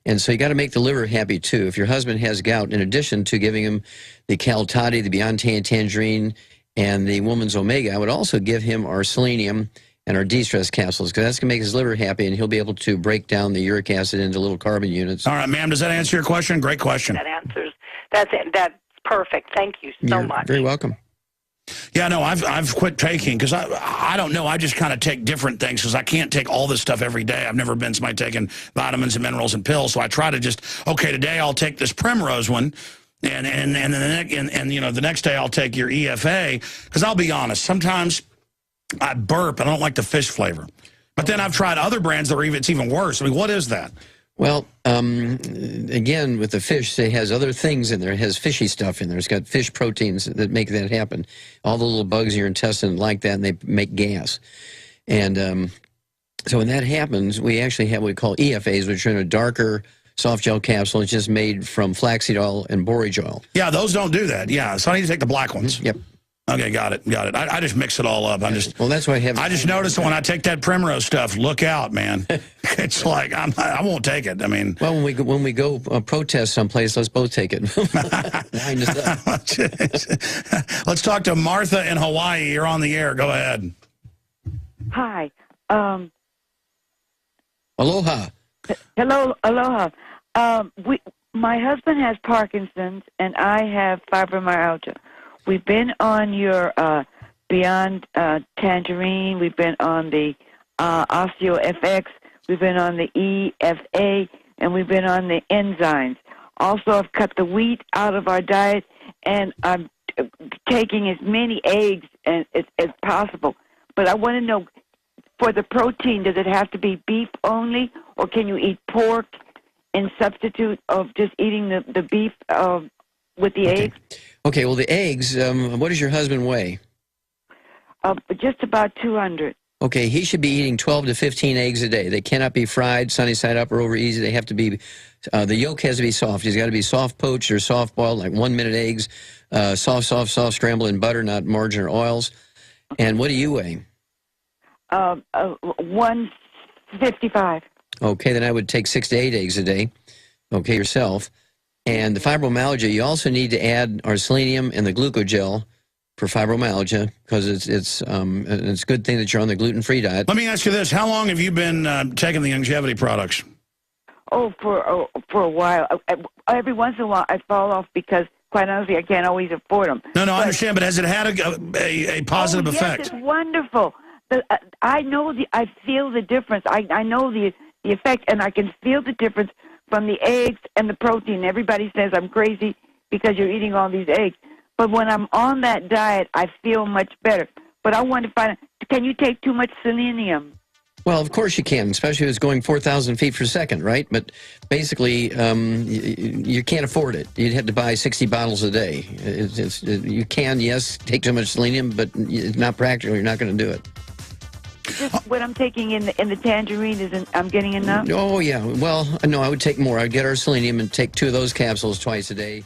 And so you got to make the liver happy too. If your husband has gout, in addition to giving him the Cal Toddy, the Beyond Tangerine, and the Woman's Omega, I would also give him our selenium and our de-stress capsules, because that's going to make his liver happy, and he'll be able to break down the uric acid into little carbon units. All right, ma'am, does that answer your question? Great question. That answers. That's it. That's perfect. Thank you so You're much. very welcome. Yeah, no, I've quit taking, because I don't know. I just kind of take different things, because I can't take all this stuff every day. I've never been somebody taking vitamins and minerals and pills, so I try to just, okay, today I'll take this primrose one, and you know, the next day I'll take your EFA, because I'll be honest, sometimes I burp, and I don't like the fish flavor. But then I've tried other brands that are it's even worse. I mean, what is that? Well, again, with the fish, it has other things in there. It has fishy stuff in there. It's got fish proteins that make that happen. All the little bugs in your intestine like that, and they make gas. And so when that happens, we actually have what we call EFAs, which are in a darker soft gel capsule. It's just made from flaxseed oil and borage oil. Yeah, those don't do that. Yeah, so I need to take the black ones. Yep. Okay, got it. I just mix it all up. Well, that's why I have. I just noticed that when I take that primrose stuff, look out, man. It's like I won't take it. I mean, well, when we go protest someplace, let's both take it. Wind us up. Let's talk to Martha in Hawaii. You're on the air. Go ahead. Hi. Aloha. Hello, aloha. My husband has Parkinson's, and I have fibromyalgia. We've been on your Beyond Tangerine. We've been on the OsteoFX. We've been on the EFA, and we've been on the enzymes. Also, I've cut the wheat out of our diet, and I'm taking as many eggs as possible. But I want to know, for the protein, does it have to be beef only, or can you eat pork in substitute of just eating the beef with the eggs? Okay, well, the eggs, what does your husband weigh? Just about 200. Okay, he should be eating 12 to 15 eggs a day. They cannot be fried, sunny side up, or over easy. They have to be, the yolk has to be soft. He's got to be soft poached or soft boiled, like 1 minute eggs, soft scrambled in butter, not margarine or oils. And what do you weigh? 155. Okay, then I would take 6 to 8 eggs a day. Okay, yourself. And the fibromyalgia, you also need to add our selenium and the glucogel for fibromyalgia, because it's a good thing that you're on the gluten-free diet. Let me ask you this. How long have you been taking the longevity products? For a while. Every once in a while I fall off because, quite honestly, I can't always afford them. No, I understand, but has it had a positive effect? Yes, it's wonderful. I feel the difference. I know the effect, and I can feel the difference from the eggs and the protein. Everybody says I'm crazy because you're eating all these eggs. But when I'm on that diet, I feel much better. But I want to find out, can you take too much selenium? Well, of course you can, especially if it's going 4,000 feet per second, right? But basically, you can't afford it. You'd have to buy 60 bottles a day. You can, yes, take too much selenium, but it's not practical. You're not going to do it. Just what I'm taking in the tangerine, I'm getting enough? Oh, yeah. Well, no, I would take more. I'd get our selenium and take 2 of those capsules twice a day.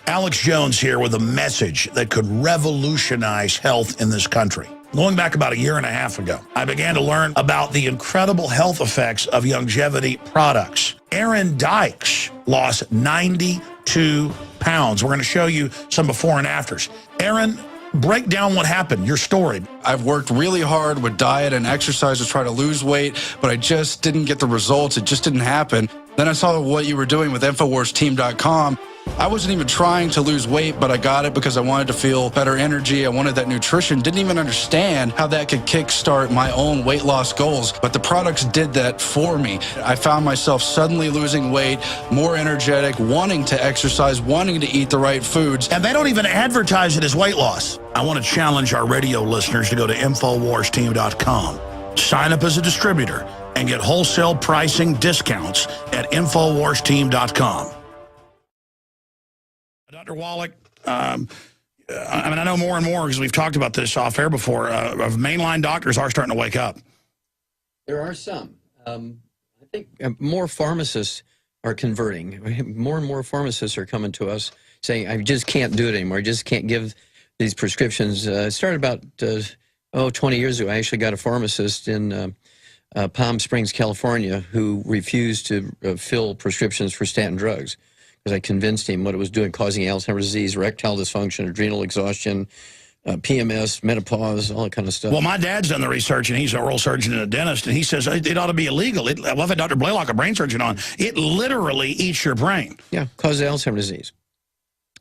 Alex Jones here with a message that could revolutionize health in this country. Going back about 1.5 years ago, I began to learn about the incredible health effects of longevity products. Aaron Dykes lost 92 pounds. We're going to show you some before and afters. Aaron, break down what happened, your story. I've worked really hard with diet and exercise to try to lose weight, but I just didn't get the results. It just didn't happen. Then I saw what you were doing with InfoWarsTeam.com. I wasn't even trying to lose weight, but I got it because I wanted to feel better energy. I wanted that nutrition. Didn't even understand how that could kickstart my own weight loss goals, but the products did that for me. I found myself suddenly losing weight, more energetic, wanting to exercise, wanting to eat the right foods. And they don't even advertise it as weight loss. I want to challenge our radio listeners to go to InfoWarsTeam.com, sign up as a distributor, and get wholesale pricing discounts at InfoWarsTeam.com. Dr. Wallach, I know more and more because we've talked about this off air before. Of mainline doctors are starting to wake up. There are some. I think more pharmacists are converting. More and more pharmacists are coming to us saying, I just can't do it anymore. I just can't give these prescriptions. It started about 20 years ago. I actually got a pharmacist in Palm Springs, California, who refused to fill prescriptions for statin drugs, because I convinced him what it was doing, causing Alzheimer's disease, erectile dysfunction, adrenal exhaustion, PMS, menopause, all that kind of stuff. Well, my dad's done the research, and he's an oral surgeon and a dentist, and he says it ought to be illegal. I've had Dr. Blaylock, a brain surgeon, on. It literally eats your brain. Yeah, causes Alzheimer's disease,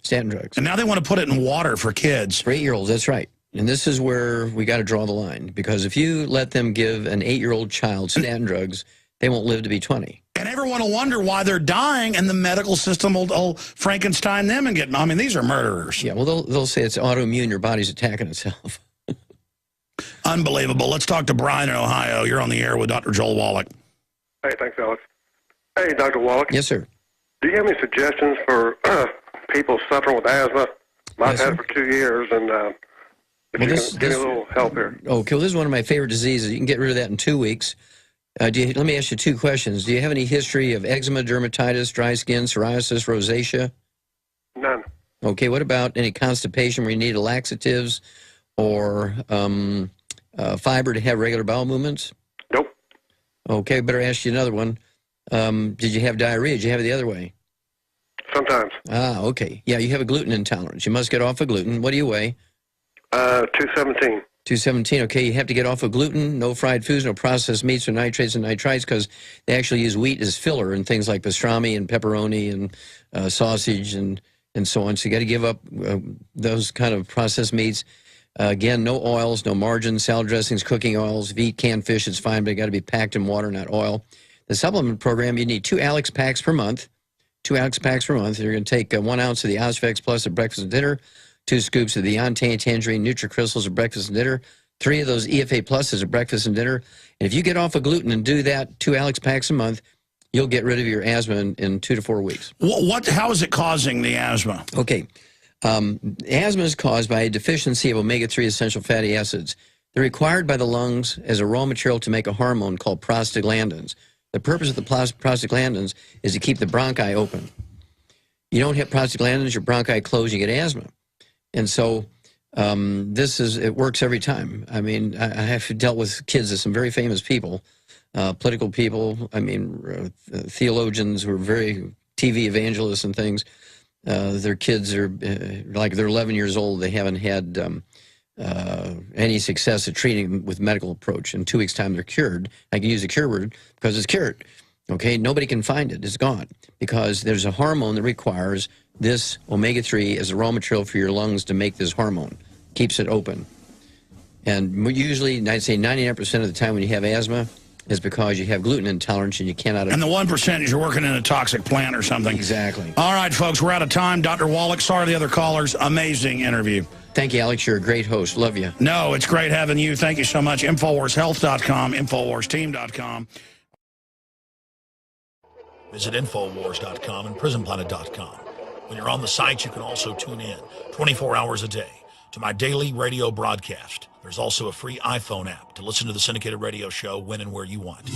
statin drugs. And now they want to put it in water for kids. For 8-year-olds, that's right. And this is where we got to draw the line, because if you let them give an 8-year-old child statin drugs, they won't live to be 20. And everyone will wonder why they're dying, and the medical system will Frankenstein them and get, I mean, these are murderers. Yeah, well, they'll say it's autoimmune, your body's attacking itself. Unbelievable. Let's talk to Brian in Ohio. You're on the air with Dr. Joel Wallach. Hey, thanks, Alex. Hey, Dr. Wallach. Yes, sir. Do you have any suggestions for people suffering with asthma? I've had it for 2 years, and if you can give me a little help here. Okay, well, this is one of my favorite diseases. You can get rid of that in 2 weeks. Let me ask you 2 questions. Do you have any history of eczema, dermatitis, dry skin, psoriasis, rosacea? None. Okay, what about any constipation where you need laxatives or fiber to have regular bowel movements? Nope. Okay, better ask you another one. Did you have diarrhea? Did you have it the other way? Sometimes. Ah, okay. Yeah, you have a gluten intolerance. You must get off of gluten. What do you weigh? 217. 217. Okay, you have to get off of gluten, no fried foods, no processed meats or nitrates and nitrites, because they actually use wheat as filler in things like pastrami and pepperoni and sausage and so on. So you got to give up those kind of processed meats. Again, no oils, no margarine, salad dressings, cooking oils. If you eat canned fish, it's fine, but it got to be packed in water, not oil. The supplement program, you need 2 Alex packs per month. 2 Alex packs per month. You're going to take 1 ounce of the Osfex Plus at breakfast and dinner, 2 scoops of the Yontaine Tangerine Nutri-Crystals at breakfast and dinner, 3 of those EFA Pluses at breakfast and dinner. And if you get off of gluten and do that 2 Alex packs a month, you'll get rid of your asthma in 2 to 4 weeks. How is it causing the asthma? Okay. Asthma is caused by a deficiency of omega-3 essential fatty acids. They're required by the lungs as a raw material to make a hormone called prostaglandins. The purpose of the prostaglandins is to keep the bronchi open. You don't have prostaglandins, your bronchi close, you get asthma. And so it works every time. I mean, I have dealt with kids of some very famous people, political people, theologians who are very TV evangelists and things. Their kids are, they're 11 years old, they haven't had any success at treating them with medical approach. In 2 weeks' time, they're cured. I can use the cure word because it's cured. Okay, nobody can find it. It's gone because there's a hormone that requires this omega-3 as a raw material for your lungs to make this hormone. Keeps it open. And usually, I'd say 99% of the time when you have asthma, is because you have gluten intolerance and you cannot... And the 1% is you're working in a toxic plant or something. Exactly. All right, folks, we're out of time. Dr. Wallach, sorry to the other callers. Amazing interview. Thank you, Alex. You're a great host. Love you. No, it's great having you. Thank you so much. InfoWarsHealth.com, InfoWarsTeam.com. Visit InfoWars.com and PrisonPlanet.com. When you're on the site, you can also tune in 24 hours a day to my daily radio broadcast. There's also a free iPhone app to listen to the syndicated radio show when and where you want.